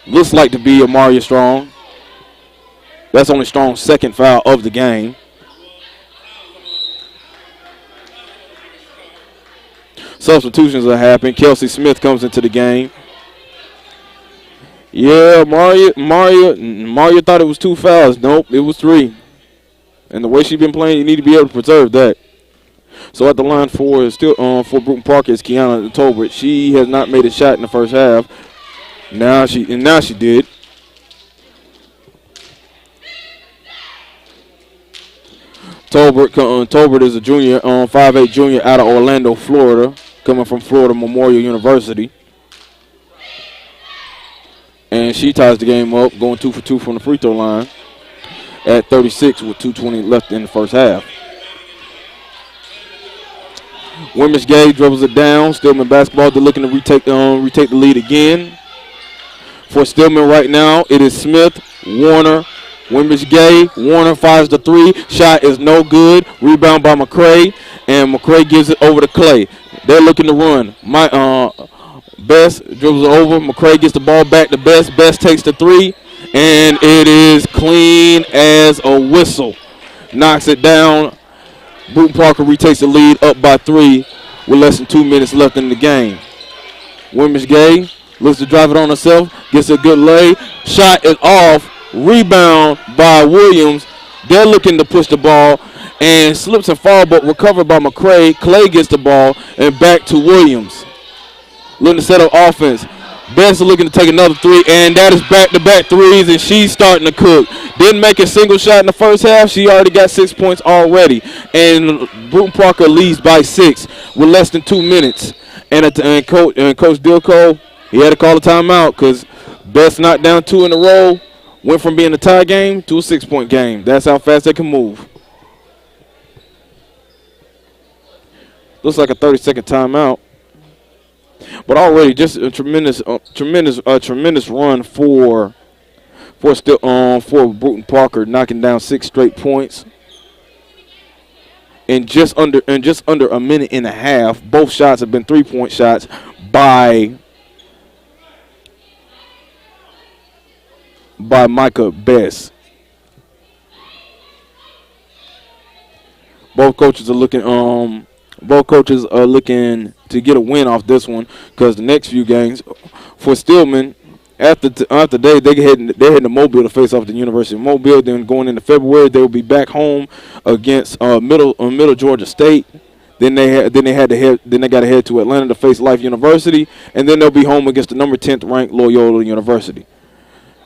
looks like to be Amaria Strong. That's only Strong's second foul of the game. Substitutions are happening. Kelsey Smith comes into the game. Yeah, Maria thought it was 2 fouls. Nope, it was 3. And the way she's been playing, you need to be able to preserve that. So at the line for Brewton-Parker is Kiana Tolbert. She has not made a shot in the first half. Now she did. Tolbert is a junior, 5'8" junior out of Orlando, Florida, coming from Florida Memorial University. And she ties the game up, going 2 for 2 from the free throw line at 36 with 2:20 left in the first half. Wimbish Gay dribbles it down. Stillman basketball. They're looking to retake the lead again. For Stillman right now, it is Smith, Warner, Wimbish Gay. Warner fires the 3. Shot is no good. Rebound by McCray, and McCray gives it over to Clay. They're looking to run. Best dribbles it over. McCray gets the ball back to Best. Best takes the 3, and it is clean as a whistle. Knocks it down. Brewton-Parker retakes the lead up by 3 with less than 2 minutes left in the game. Wimbish Gay looks to drive it on herself. Gets a good lay. Shot is off. Rebound by Williams. They're looking to push the ball and slips and fall, but recovered by McCray. Clay gets the ball and back to Williams. Looking to set up offense. Best looking to take another 3, and that is back-to-back 3s, and she's starting to cook. Didn't make a single shot in the first half. She already got 6 points already. And Brewton-Parker leads by 6 with less than 2 minutes. And Coach Dilko, he had to call a timeout because Best knocked down 2 in a row. Went from being a tie game to a 6-point game. That's how fast they can move. Looks like a 30-second timeout. But already just a tremendous run for Brewton-Parker, knocking down 6 straight points in just under a minute and a half. Both shots have been 3-point shots by by Micah Best. Both coaches are looking to get a win off this one, because the next few games for Stillman, after today, they're heading to Mobile to face off the University of Mobile. Then going into February, they will be back home against Middle Georgia State. Then they got to head to Atlanta to face Life University, and then they'll be home against the number 10th ranked Loyola University.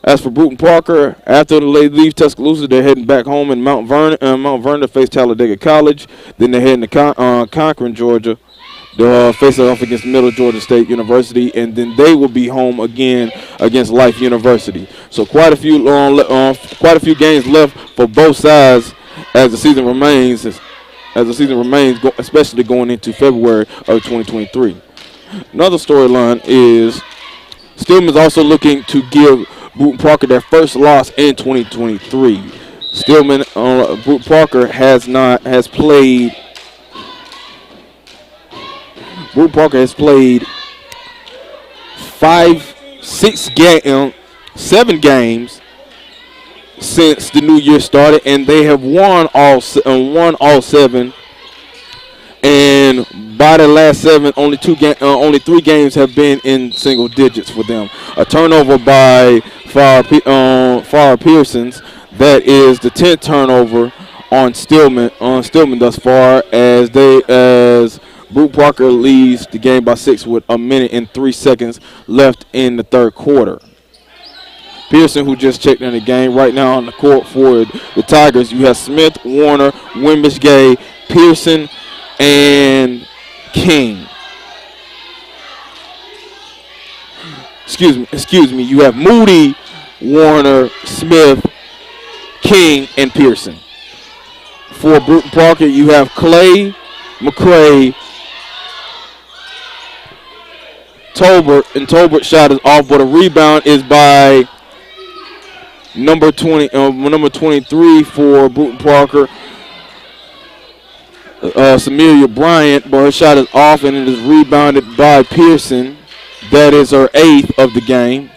As for Brewton-Parker, after they leave Tuscaloosa, they're heading back home in Mount Vernon to face Talladega College. Then they're heading to Cochran, Georgia, to face off against Middle Georgia State University, and then they will be home again against Life University. So quite a few games left for both sides as the season remains, especially going into February of 2023. Another storyline is Stillman's also looking to give Brewton-Parker their first loss in 2023. Brewton-Parker has played 7 games since the new year started, and they have won all 7. And by the last 7, only 3 games have been in single digits for them. A turnover by Farrah Pearsons. That is the 10th turnover on Stillman thus far, as Brewton-Parker leads the game by 6 with 1 minute and 3 seconds left in the third quarter. Pearson, who just checked in the game, right now on the court for the Tigers, you have Smith, Warner, Wimbish-Gay, Pearson, and King. Excuse me. You have Moody, Warner, Smith, King, and Pearson. For Brewton-Parker, you have Clay, McCray, Tolbert, and Tolbert's shot is off, but a rebound is by number 23 for Brewton-Parker, Samaria Bryant, but her shot is off, and it is rebounded by Pearson. That is her 8th of the game.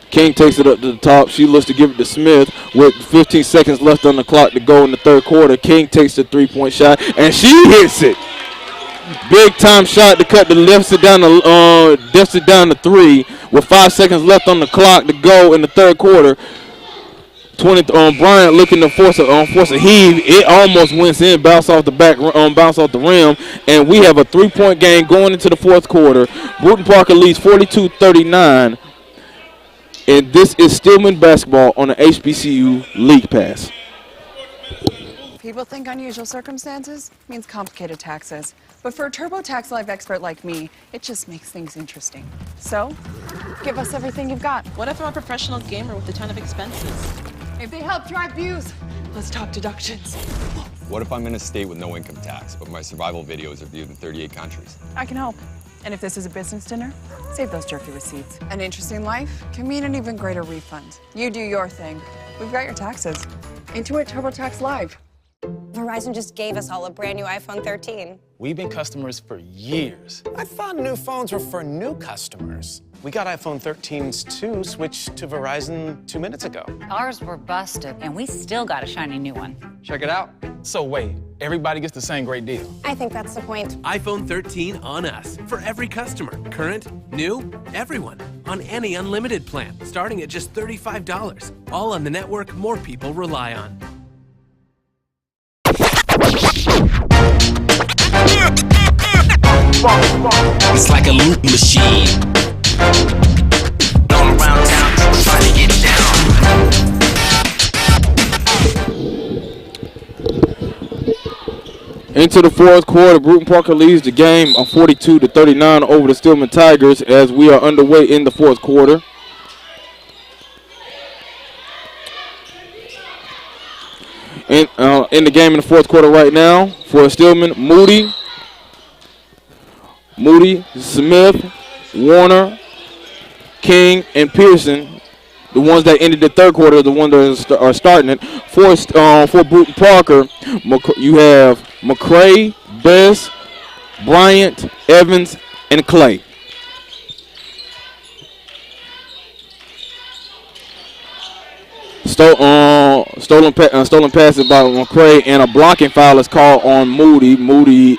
King takes it up to the top. She looks to give it to Smith with 15 seconds left on the clock to go in the third quarter. King takes the 3-point shot, and she hits it. Big time shot to cut the deficit down to 3 with 5 seconds left on the clock to go in the third quarter. Bryant looking to force a heave. It almost went in, bounce off the rim, and we have a 3-point game going into the fourth quarter. Brewton-Parker leads 42-39, and this is Stillman basketball on the HBCU League Pass. People think unusual circumstances means complicated taxes. But for a TurboTax Live expert like me, it just makes things interesting. So, give us everything you've got. What if I'm a professional gamer with a ton of expenses? If they help drive views, let's talk deductions. What if I'm in a state with no income tax, but my survival videos are viewed in 38 countries? I can help. And if this is a business dinner, save those jerky receipts. An interesting life can mean an even greater refund. You do your thing. We've got your taxes. Intuit TurboTax Live. Verizon just gave us all a brand new iPhone 13. We've been customers for years. I thought new phones were for new customers. We got iPhone 13s too, switched to Verizon 2 minutes ago. Ours were busted, and we still got a shiny new one. Check it out. So wait, everybody gets the same great deal. I think that's the point. iPhone 13 on us. For every customer. Current, new, everyone. On any unlimited plan. Starting at just $35. All on the network more people rely on. It's like a loop machine. Going around town, trying to get down. Into the fourth quarter, Brewton-Parker leads the game on 42-39 over the Stillman Tigers as we are underway in the fourth quarter. In the game in the fourth quarter right now for Stillman, Moody, Smith, Warner, King, and Pearson, the ones that ended the third quarter, the ones that are starting it. For Brewton-Parker, you have McCray, Bess, Bryant, Evans, and Clay. Stolen passes by McCray, and a blocking foul is called on Moody. Moody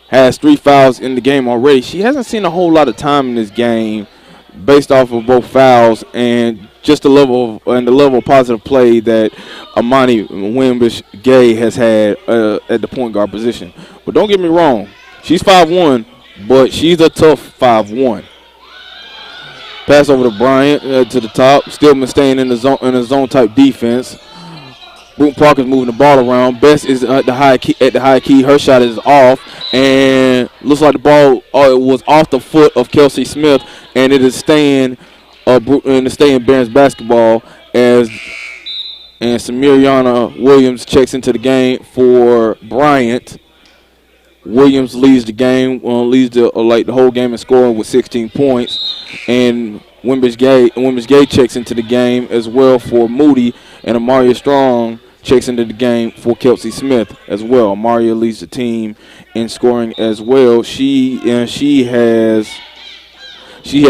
has 3 fouls in the game already. She hasn't seen a whole lot of time in this game, based off of both fouls and just the level of positive play that Amani Wimbish-Gay has had at the point guard position. But don't get me wrong, she's 5'1", but she's a tough 5'1". Pass over to Bryant to the top. Stillman staying in the zone type defense. Brewton-Parker's moving the ball around. Best is at the high key. Her shot is off, and looks like the ball was off the foot of Kelsey Smith, and it is staying Barron's basketball and Samiriana Williams checks into the game for Bryant. Williams leads the game, leads the whole game in scoring with 16 points, and Wimbish-Gay checks into the game as well for Moody, and Amaria Strong checks into the game for Kelsey Smith as well. Amaria leads the team in scoring as well. She has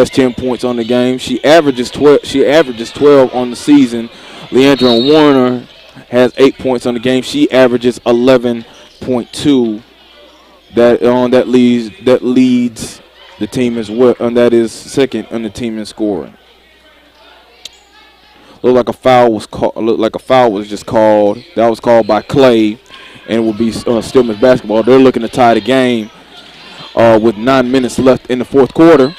10 points on the game. She averages 12 on the season. Leandra Warner has 8 points on the game. She averages 11.2. That leads the team as well, and that is second on the team in scoring. Looked like a foul was just called. That was called by Clay, and it will be Stillman's basketball. They're looking to tie the game with 9 minutes left in the fourth quarter.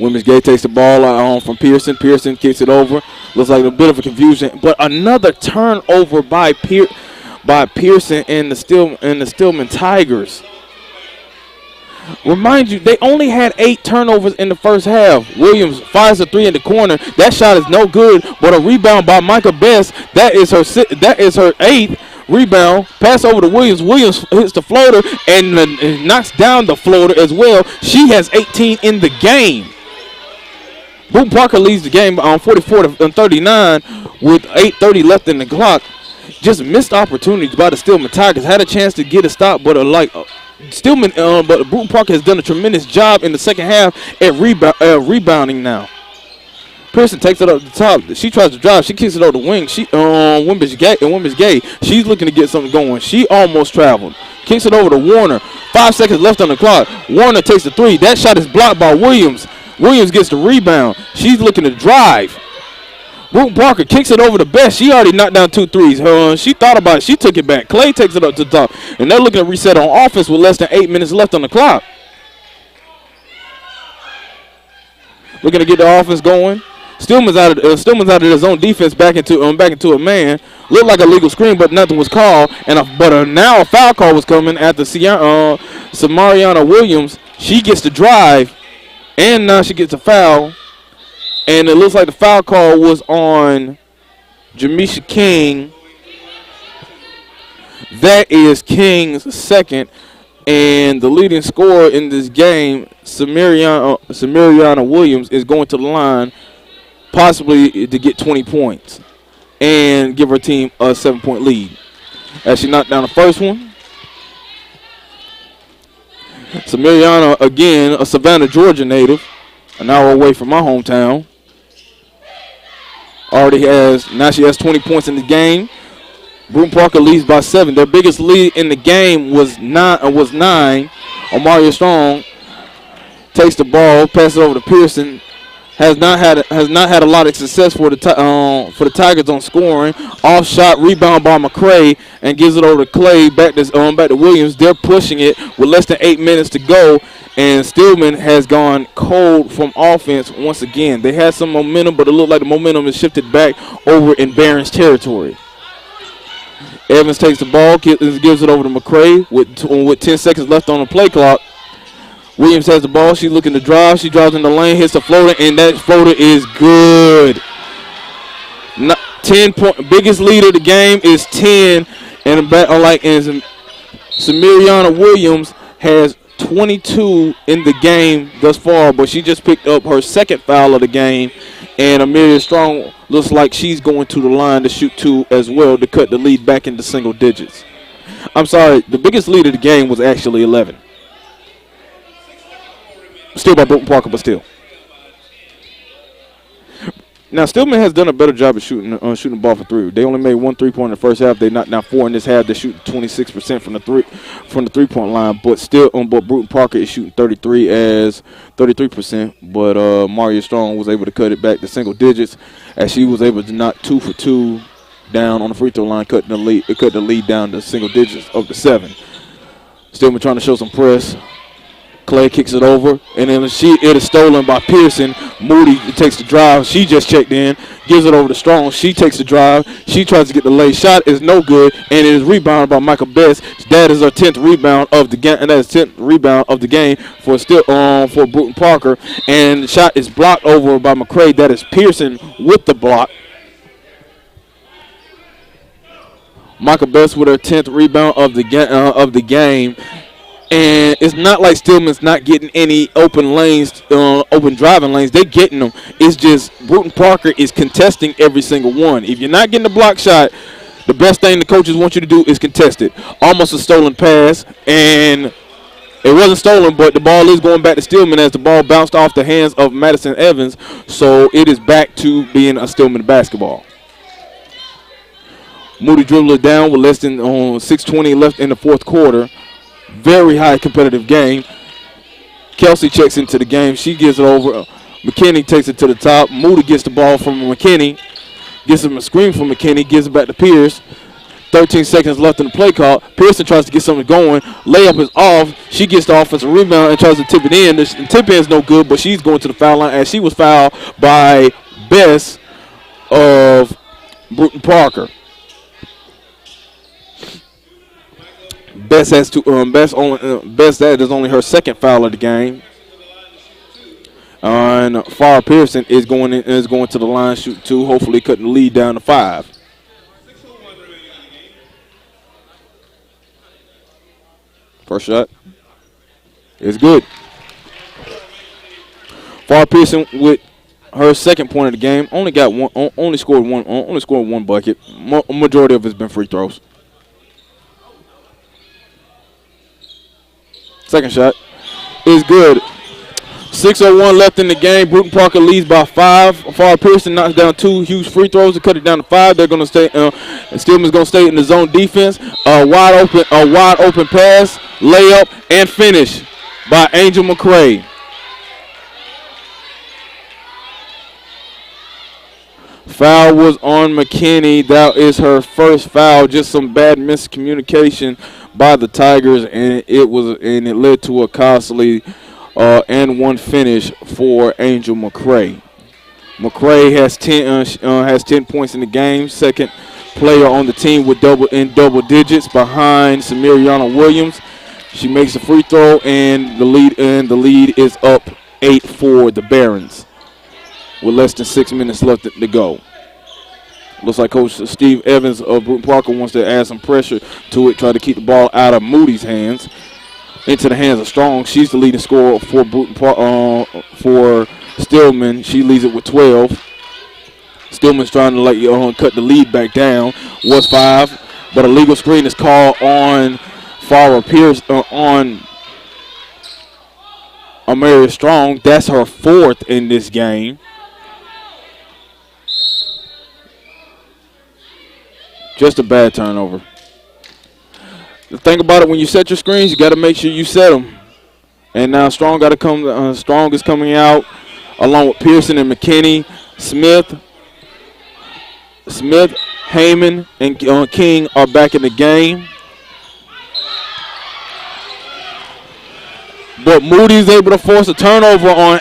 Wimbish-Gay takes the ball from Pearson. Pearson kicks it over. Looks like a bit of a confusion, but another turnover by Pearson and the Stillman Tigers. Remind you, they only had 8 turnovers in the first half. Williams fires a 3 in the corner. That shot is no good, but a rebound by Micah Best. That is her 8th rebound. Pass over to Williams. Williams hits the floater and knocks down the floater as well. She has 18 in the game. Brewton-Parker leads the game on 44-39 with 8:30 left in the clock. Just missed opportunities by the Stillman Tigers. Had a chance to get a stop, but but Brewton-Parker has done a tremendous job in the second half at rebounding now. Pearson takes it up the top. She tries to drive. She kicks it over the wing. Wimbish-Gay. She's looking to get something going. She almost traveled. Kicks it over to Warner. 5 seconds left on the clock. Warner takes the 3. That shot is blocked by Williams. Williams gets the rebound. She's looking to drive. Brewton-Parker kicks it over to Best. She already knocked down 2 threes. She thought about it. She took it back. Clay takes it up to the top. And they're looking to reset on offense with less than 8 minutes left on the clock. Looking to get the offense going. Stillman's out of his own defense back into a man. Looked like a legal screen, but nothing was called. Now a foul call was coming at the Samariana Williams. She gets the drive, and now she gets a foul. And it looks like the foul call was on Jamisha King. That is King's second. And the leading scorer in this game, Samariana Williams, is going to the line possibly to get 20 points and give her team a 7-point lead. As she knocked down the first one. Samariana, again, a Savannah, Georgia native, an hour away from my hometown. Now she has 20 points in the game. Brewton-Parker leads by 7. Their biggest lead in the game was 9. Amaria Strong takes the ball, passes it over to Pearson. Has not had a lot of success for the Tigers on scoring. Off shot rebound by McCray and gives it over to Clay. Back to Williams. They're pushing it with less than 8 minutes to go. And Stillman has gone cold from offense once again. They had some momentum, but it looked like the momentum has shifted back over in Barron's territory. Evans takes the ball, gives it over to McCray with 10 seconds left on the play clock. Williams has the ball. She's looking to drive. She drives in the lane, hits the floater, and that floater is good. 10 point. Biggest lead of the game is 10, and Samariana Williams has 22 in the game thus far, but she just picked up her second foul of the game, and Amaria Strong looks like she's going to the line to shoot 2 as well to cut the lead back into single digits. I'm sorry, the biggest lead of the game was actually 11. Still by Brewton-Parker, but still. Now, Stillman has done a better job of shooting the ball for three. They only made 1 3-pointer in the first half. They knocked down 4 in this half. They're shooting 26% from the 3-point line. But still, but Brewton-Parker is shooting 33%. But Maria Strong was able to cut it back to single digits, as she was able to knock 2 for 2 down on the free throw line, cut the lead down to single digits up to 7. Stillman trying to show some press. Clay kicks it over, and then it is stolen by Pearson. Moody takes the drive. She just checked in, gives it over to Strong. She takes the drive. She tries to get the late shot. Is no good, and it is rebounded by Michael Best. That is her 10th rebound of the game, and that is 10th rebound of the game for Brewton-Parker. And the shot is blocked over by McCray. That is Pearson with the block. Michael Best with her 10th rebound of the game. And it's not like Stillman's not getting any open lanes, open driving lanes. They're getting them. It's just Brewton-Parker is contesting every single one. If you're not getting the block shot, the best thing the coaches want you to do is contest it. Almost a stolen pass, and it wasn't stolen, but the ball is going back to Stillman as the ball bounced off the hands of Madison Evans. So it is back to being a Stillman basketball. Moody dribbled it down with less than 6:20 left in the fourth quarter. Very high competitive game. Kelsey checks into the game. She gives it over. McKinney takes it to the top. Moody gets the ball from McKinney. Gets him a screen from McKinney. Gives it back to Pierce. 13 seconds left in the play clock. Pearson tries to get something going. Layup is off. She gets the offensive rebound and tries to tip it in. The tip in is no good, but she's going to the foul line as she was fouled by Bess of Brewton-Parker. Bess that is only her second foul of the game. And Farrah Pearson is going to the line, shooting 2, hopefully cutting the lead down to 5. First shot is good. Farrah Pearson with her second point of the game. Only scored one bucket. Majority of it's been free throws. Second shot is good. 6:01 left in the game. Brewton-Parker leads by 5. Farrah Pearson knocks down 2 huge free throws to cut it down to 5. They're going to stay. Stillman's going to stay in the zone defense. A wide open pass, layup, and finish by Angel McCray. Foul was on McKinney. That is her first foul. Just some bad miscommunication by the Tigers, and it led to a costly and 1 finish for Angel McCray. McCray has 10 points in the game. Second player on the team with double digits behind Samiriana Williams. She makes a free throw, and the lead is up 8 for the Barons with less than 6 minutes left to go. Looks like Coach Steve Evans of Brewton-Parker wants to add some pressure to it, try to keep the ball out of Moody's hands, into the hands of Strong. She's the leading scorer for for Stillman. She leads it with 12. Stillman's trying to cut the lead back down. Was 5, but a legal screen is called on Farrah Pierce on Amaria Strong. That's her 4th in this game. Just a bad turnover. The thing about it, when you set your screens, you got to make sure you set them. And now Strong got to come. Strong is coming out along with Pearson and McKinney. Smith, Heyman, and King are back in the game. But Moody's able to force a turnover on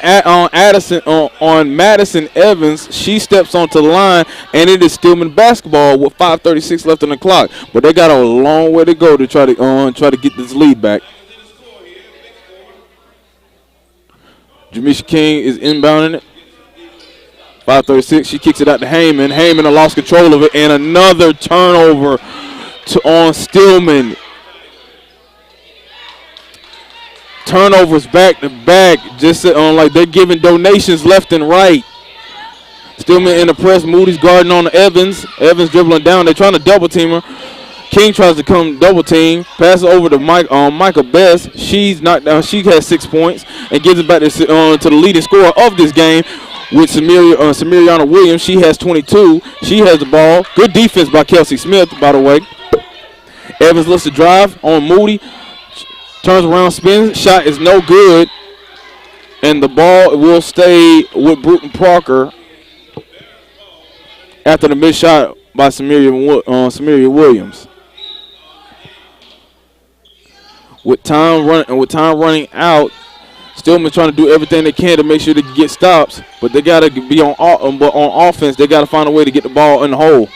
Madison Evans. She steps onto the line, and it is Stillman basketball with 5:36 left on the clock. But they got a long way to go to try to get this lead back. Jamisha King is inbounding it. 5:36. She kicks it out to Heyman. Heyman lost control of it, and another turnover on Stillman. Turnovers back to back, just like they're giving donations left and right. Stillman in the press. Moody's guarding on Evans. Evans dribbling down. They're trying to double team her. King tries to come double team. Pass it over to Michael Best. She's knocked down. She has 6 points and gives it back to the leading scorer of this game, with Samiriana Williams. She has 22. She has the ball. Good defense by Kelsey Smith, by the way. Evans looks to drive on Moody. Turns around, spins. Shot is no good. And the ball will stay with Brewton-Parker after the missed shot by Samiria Williams. With time running out, Stillman trying to do everything they can to make sure they can get stops, but they got to be on offense. They got to find a way to get the ball in the hole.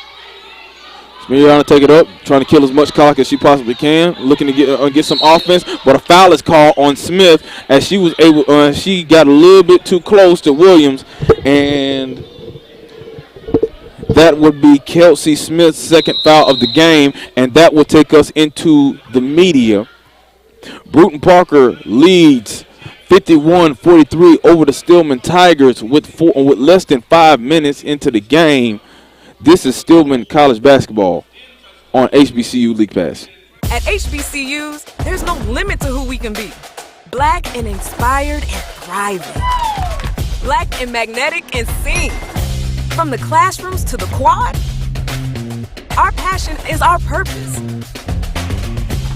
Samiriana take it up, trying to kill as much clock as she possibly can, looking to get some offense, but a foul is called on Smith as she was able. She got a little bit too close to Williams, and that would be Kelsey Smith's second foul of the game, and that will take us into the media. Brewton-Parker leads 51-43 over the Stillman Tigers with less than 5 minutes into the game. This is Stillman College basketball on HBCU League Pass. At HBCUs, there's no limit to who we can be. Black and inspired and thriving. Black and magnetic and sing. From the classrooms to the quad, our passion is our purpose.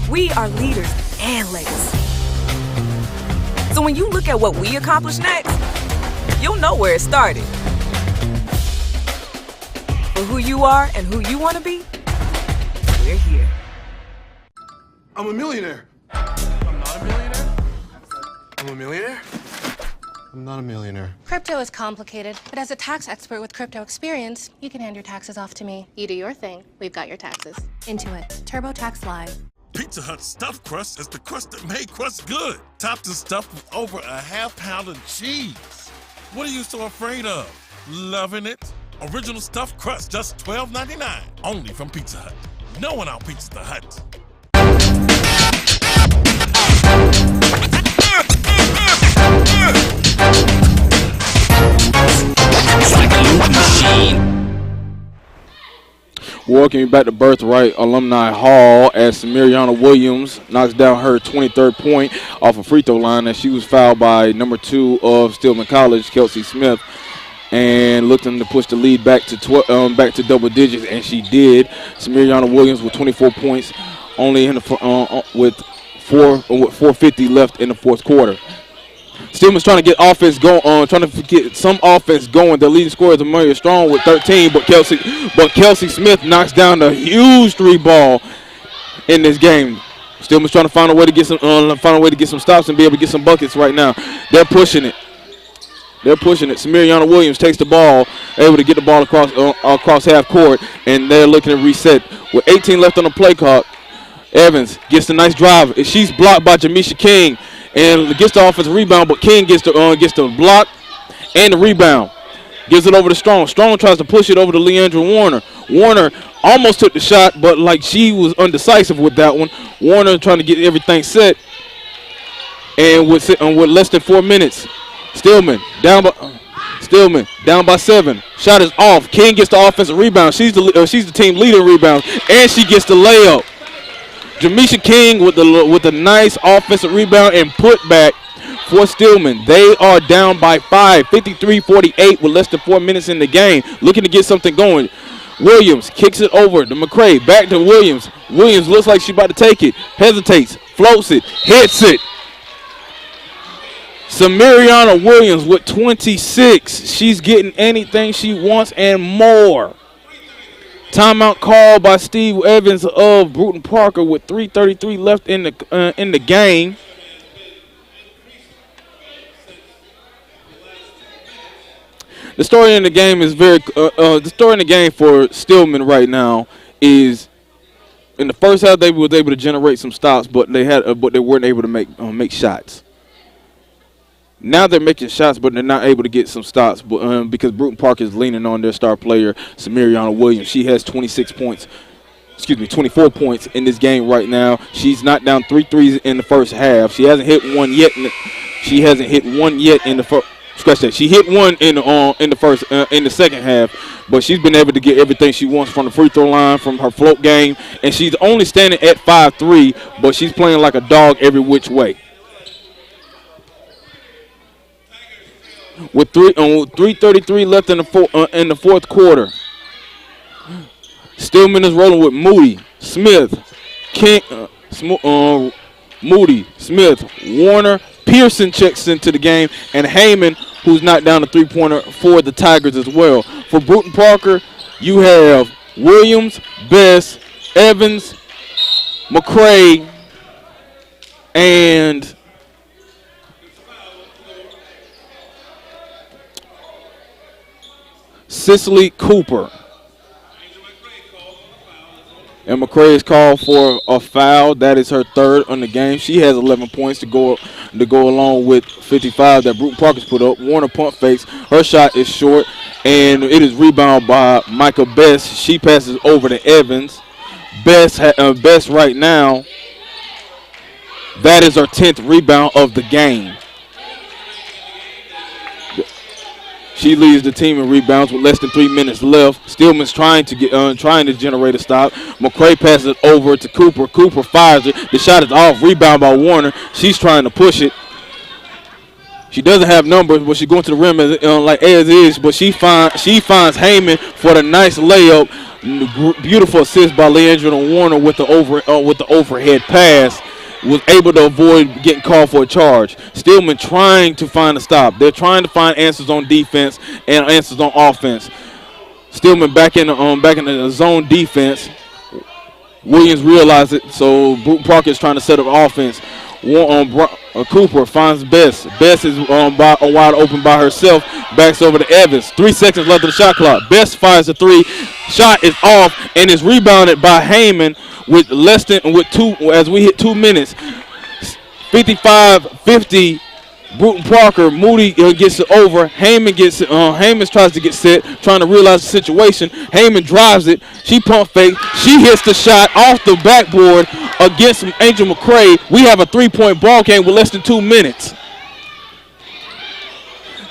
We are leaders and legacy. So when you look at what we accomplish next, you'll know where it started. For who you are and who you want to be, we're here. I'm a millionaire. I'm not a millionaire. I'm a millionaire. I'm not a millionaire. Crypto is complicated, but as a tax expert with crypto experience, you can hand your taxes off to me. You do your thing, we've got your taxes. Intuit, TurboTax Live. Pizza Hut's stuffed crust is the crust that made crust good. Topped and stuffed with over a half-pound of cheese. What are you so afraid of? Loving it? Original stuffed crust, just $12.99. Only from Pizza Hut. No one out-pizzas the Hut. It's like a loop machine. Welcome you back to Birthright Alumni Hall as Samiriana Williams knocks down her 23rd point off a free throw line as she was fouled by number 2 of Stillman College, Kelsey Smith, and looking to push the lead back to double digits, and she did. Samiriana Williams with 24 points, only in the with 4:50 left in the fourth quarter. Stillman's trying to get offense going, trying to get some offense going. The leading scorer is Amelia Strong with 13, but Kelsey Smith knocks down the huge 3 ball in this game. Stillman's trying to find a way to get some stops and be able to get some buckets right now. They're pushing it. Samiriana Williams takes the ball, able to get the ball across half court, and they're looking to reset with 18 left on the play clock. Evans gets a nice drive. She's blocked by Jamisha King and gets the offensive rebound, but King gets the block and the rebound. Gives it over to Strong. Strong tries to push it over to Leandra Warner. Warner almost took the shot, but like she was undecisive with that one. Warner trying to get everything set. And with less than 4 minutes, Stillman down by 7. Shot is off. King gets the offensive rebound. She's the team leader in rebounds, and she gets the layup. Jamisha King with a nice offensive rebound and put back for Stillman. They are down by 5, 53-48 with less than 4 minutes in the game. Looking to get something going. Williams kicks it over to McCray. Back to Williams. Williams looks like she's about to take it. Hesitates. Floats it. Hits it. Samiriana Williams with 26. She's getting anything she wants and more. Timeout called by Steve Evans of Brewton-Parker with 3:33 left in the game. The story in the game is the story in the game for Stillman right now is in the first half they was able to generate some stops, but they weren't able to make shots. Now they're making shots, but they're not able to get some stops because Brewton-Parker is leaning on their star player, Samiriana Williams. She has 24 points in this game right now. She's knocked down 3 threes in the first half. She hasn't hit one yet. She hit one in the second half, but she's been able to get everything she wants from the free throw line, from her float game, and she's only standing at 5'3", but she's playing like a dog every which way. with 3:33 left in the fourth quarter. Stillman is rolling with Moody, Smith, King, Moody, Smith, Warner, Pearson checks into the game, and Heyman, who's knocked down a three-pointer for the Tigers as well. For Brewton-Parker, you have Williams, Best, Evans, McCray, and Cicely Cooper. And McCray is called for a foul. That is her third on the game. She has 11 points to go along with 55 that Brewton-Parker's put up. Warner pump fakes. Her shot is short, and it is rebounded by Micah Best. She passes over to Evans. Best right now. That is her 10th rebound of the game. She leads the team in rebounds with less than 3 minutes left. Stillman's trying to generate a stop. McCray passes it over to Cooper. Cooper fires it. The shot is off. Rebound by Warner. She's trying to push it. She doesn't have numbers, but she's going to the rim as is. But she finds Heyman for the nice layup. Beautiful assist by Leandra Warner with the overhead pass. Was able to avoid getting called for a charge. Stillman trying to find a stop. They're trying to find answers on defense and answers on offense. Stillman back in the zone defense. Williams realized it, so Brewton-Parker is trying to set up offense. Cooper finds Best. Best is wide open by herself. Backs over to Evans. 3 seconds left of the shot clock. Best fires a three. Shot is off and is rebounded by Heyman with as we hit 2 minutes. 55-50. Brewton-Parker. Moody gets it over. Heyman tries to get set, trying to realize the situation. Heyman drives it. She pump fake. She hits the shot off the backboard against Angel McCray. We have a 3-point ball game with less than 2 minutes.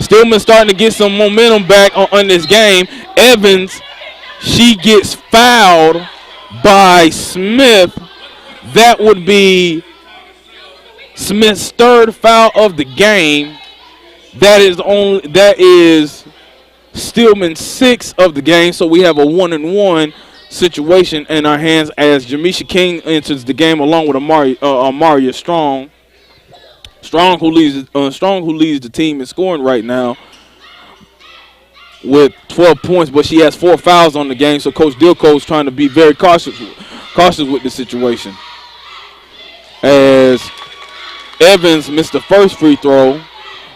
Stillman starting to get some momentum back on this game. Evans, she gets fouled by Smith. That would be Smith's third foul of the game. That is Stillman's 6th of the game. So we have a 1-1 situation in our hands as Jamisha King enters the game along with Amaria Strong. Strong who leads the team in scoring right now with 12 points, but she has 4 fouls on the game. So Coach Dilko is trying to be very cautious with the situation. As Evans missed the first free throw,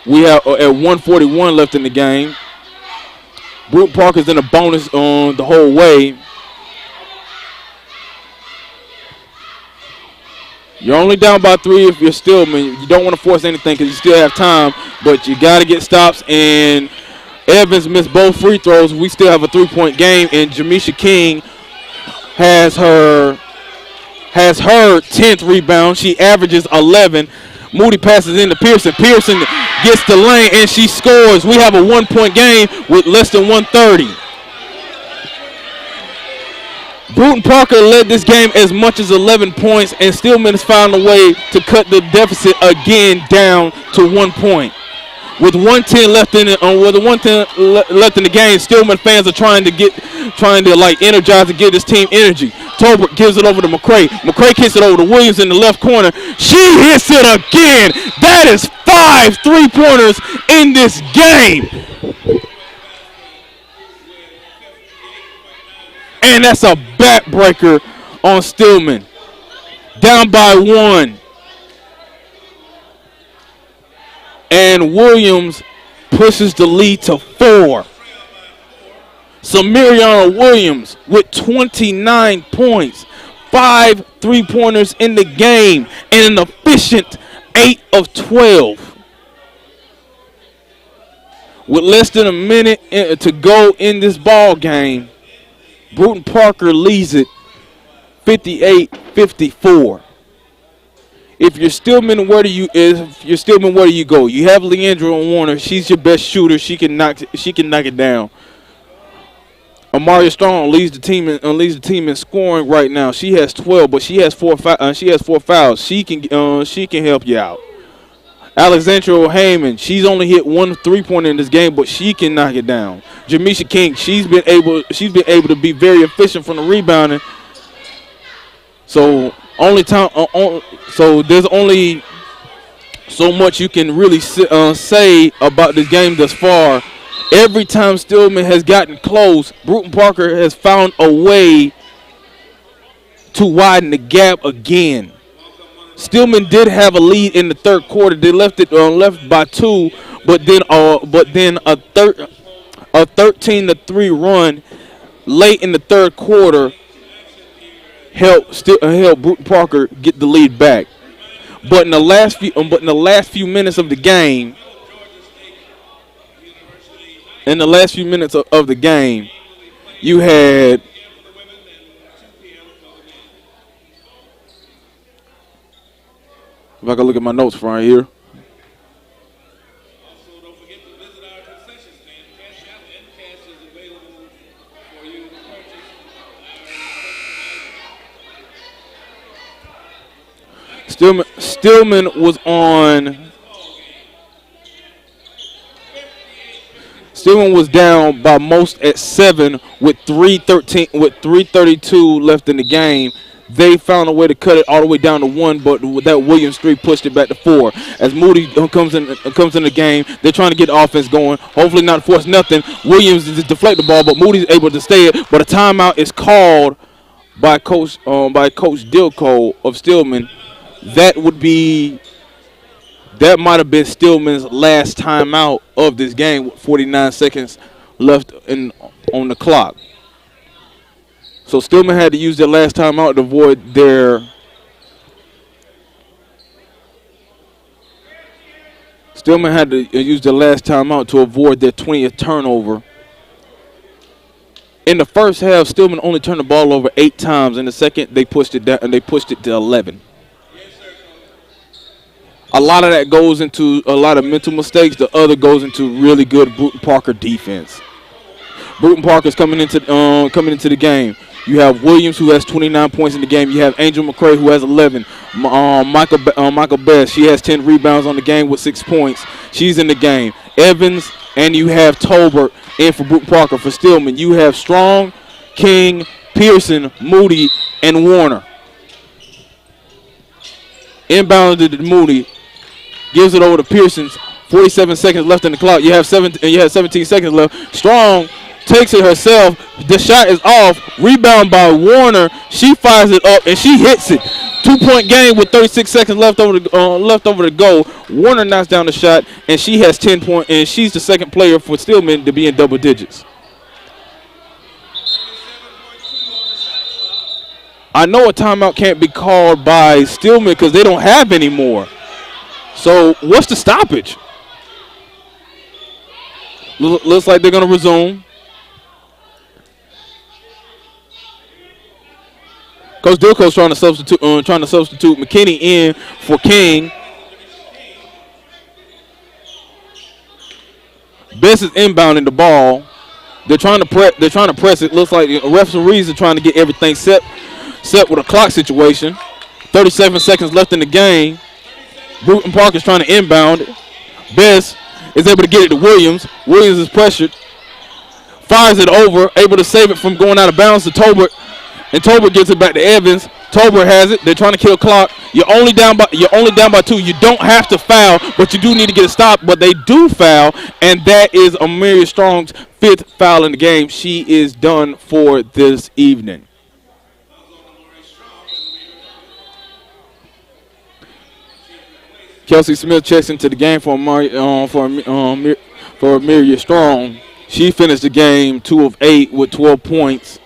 we have at 1:41 left in the game. Brewton-Parker's in a bonus on the whole way. You're only down by 3 if you're Stillman. You don't want to force anything because you still have time, but you got to get stops. And Evans missed both free throws. We still have a 3-point game, and Jamisha King has her 10th rebound. She averages 11. Moody passes into Pearson. Pearson gets the lane, and she scores. We have a 1-point game with less than 1:30. Brewton-Parker led this game as much as 11 points, and Stillman has found a way to cut the deficit again down to 1 point. With 1:10 left in the game, Stillman fans are trying to energize and give this team energy. Tolbert gives it over to McCray. McCray kicks it over to Williams in the left corner. She hits it again. That is 5 3-pointers in this game. And that's a backbreaker on Stillman. Down by 1. And Williams pushes the lead to 4. Samiriana Williams with 29 points, 5 3-pointers in the game, and an efficient 8 of 12. With less than a minute to go in this ball game, Brewton-Parker leads it 58-54. If you're Stillman, where do you go? You have Leandra Warner. She's your best shooter. She can knock it down. Amaria Strong leads the team in scoring right now. She has 12, but she has 4 fouls. She can help you out. Alexandra Heyman, she's only hit 1 3-pointer in this game, but she can knock it down. Jamisha King, she's been able to be very efficient from the rebounding. So so there's only so much you can really say about this game thus far. Every time Stillman has gotten close, Brewton-Parker has found a way to widen the gap again. Stillman did have a lead in the third quarter. They left by 2, but then a 13-3 run late in the third quarter helped Brewton-Parker get the lead back. But in the last few minutes of the game, you had if I can look at my notes from right here. Stillman was down by most at 7 with 3:32 left in the game. They found a way to cut it all the way down to 1, but with that Williams 3 pushed it back to 4. As Moody comes in the game, they're trying to get the offense going. Hopefully not force nothing. Williams just deflect the ball, but Moody's able to stay it. But a timeout is called by Coach Dilko of Stillman. That might have been Stillman's last timeout of this game with 49 seconds left on the clock. So Stillman had to use their last timeout to avoid their Stillman had to use their last timeout to avoid their 20th turnover. In the first half, Stillman only turned the ball over 8 times. In the second, they pushed it down and they pushed it to 11. A lot of that goes into a lot of mental mistakes. The other goes into really good Brewton-Parker defense. Brewton-Parker's coming into the game. You have Williams, who has 29 points in the game. You have Angel McCray, who has 11. Michael Best, she has 10 rebounds on the game with 6 points. She's in the game. Evans, and you have Tolbert in for Brewton-Parker. For Stillman, you have Strong, King, Pearson, Moody, and Warner. Inbounded to Moody. Gives it over to Pearson. 47 seconds left in the clock. You have 17 seconds left. Strong takes it herself. The shot is off. Rebound by Warner. She fires it up and she hits it. 2-point game with 36 seconds left over to go. Warner knocks down the shot and she has 10 points. And she's the second player for Stillman to be in double digits. I know a timeout can't be called by Stillman because they don't have any more. So what's the stoppage? Looks like they're going to resume. Coach Dilko's trying to substitute McKinney in for King. Best is inbounding the ball. They're trying to press it. Looks like referees are trying to get everything set with a clock situation. 37 seconds left in the game. Brewton-Parker is trying to inbound it. Best is able to get it to Williams. Williams is pressured. Fires it over. Able to save it from going out of bounds to Tolbert. And Tolbert gets it back to Evans. Tolbert has it. They're trying to kill clock. You're only down by 2. You don't have to foul, but you do need to get a stop. But they do foul, and that is Amelia Strong's 5th foul in the game. She is done for this evening. Kelsey Smith checks into the game for Amelia Strong. She finished the game 2 of 8 with 12 points,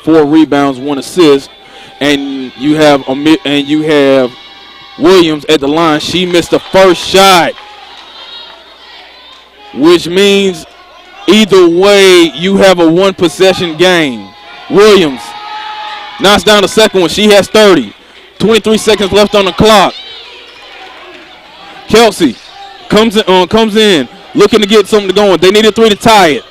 4 rebounds, 1 assist, and you have Williams at the line. She missed the first shot, which means either way you have a 1-possession game. Williams knocks down the second one. She has 30. 23 seconds left on the clock. Kelsey comes in, looking to get something going. They need a 3 to tie it.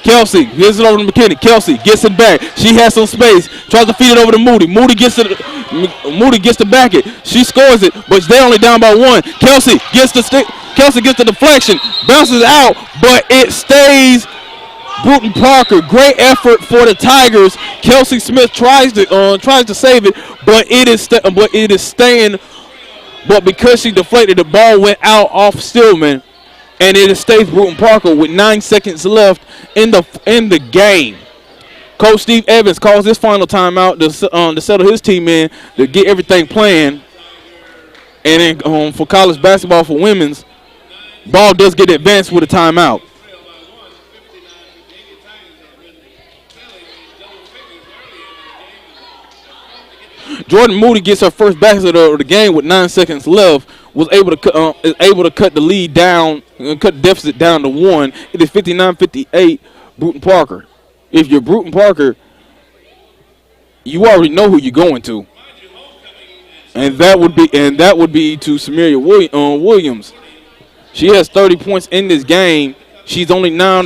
Kelsey gives it over to McKinney. Kelsey gets it back. She has some space. Tries to feed it over to Moody. Moody gets it Moody gets to back it. She scores it, but they're only down by 1. Kelsey gets the stick. Kelsey gets the deflection, bounces out, but it stays Brewton-Parker. Great effort for the Tigers. Kelsey Smith tries to save it, but it is staying. But because she deflated, the ball went out off Stillman, and it stays Brewton-Parker with 9 seconds left in the game. Coach Steve Evans calls his final timeout to settle his team in to get everything playing. And then for college basketball for women's, ball does get advanced with a timeout. Jordan Moody gets her first basket of the game with 9 seconds left. Is able to cut the lead down, cut the deficit down to 1. It is 59-58 Brewton-Parker. If you're Brewton-Parker, you already know who you're going to, and that would be to Samaria Williams. She has 30 points in this game. She's only 9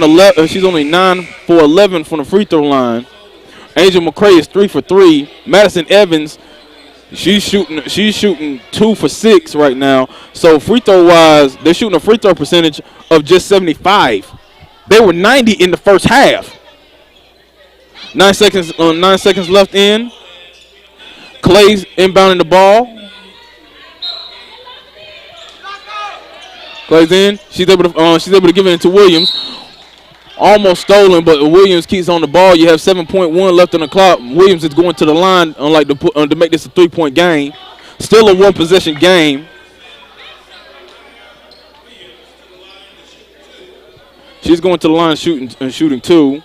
for 11 from the free throw line. Angel McCray is 3 for 3. Madison Evans, she's shooting 2 for 6 right now. So free throw wise, they're shooting a free throw percentage of just 75. They were 90 in the first half. 9 seconds left in. Clay's inbounding the ball. Clay's in. She's able to give it into Williams. Almost stolen, but Williams keeps on the ball. You have 7.1 left on the clock. Williams is going to the line to make this a 3-point game. Still a 1-possession game. She's going to the line shooting 2.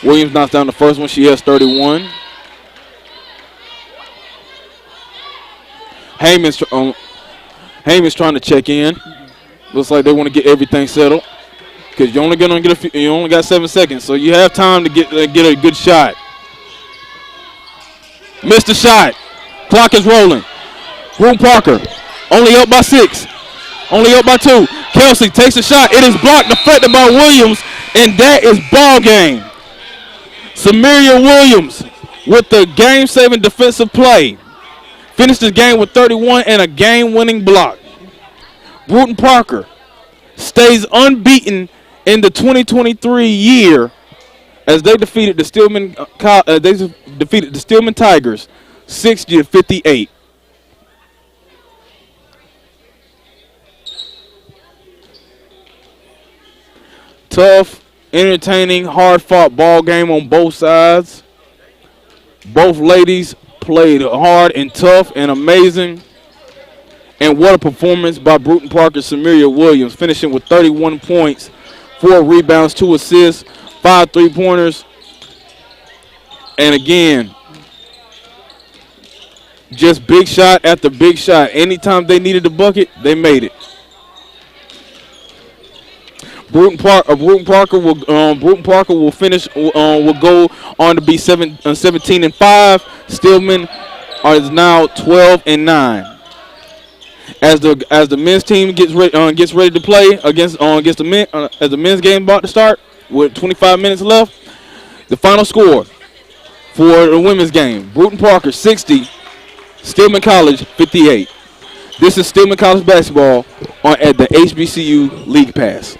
Williams knocks down the first one. She has 31. Heyman's trying to check in. Looks like they want to get everything settled because you only got 7 seconds, so you have time to get a good shot. Missed the shot. Clock is rolling. Brewton-Parker only up by 6. Only up by 2. Kelsey takes a shot. It is blocked, deflected by Williams, and that is ball game. Samaria Williams with the game-saving defensive play. Finished the game with 31 and a game-winning block. Brewton-Parker stays unbeaten in the 2023 year as they defeated the Stillman Tigers 60-58. Tough, entertaining, hard-fought ball game on both sides. Both ladies played hard and tough and amazing. And what a performance by Brewton-Parker Samaria Williams, finishing with 31 points, 4 rebounds, 2 assists, 5 3-pointers. And again, just big shot after big shot. Anytime they needed the bucket, they made it. Brewton-Parker will finish. Will go on to be 17-5. Stillman is now 12-9. As the men's team gets ready to play against the men, as the men's game about to start with 25 minutes left, the final score for the women's game: Brewton-Parker 60, Stillman College 58. This is Stillman College basketball at the HBCU League Pass.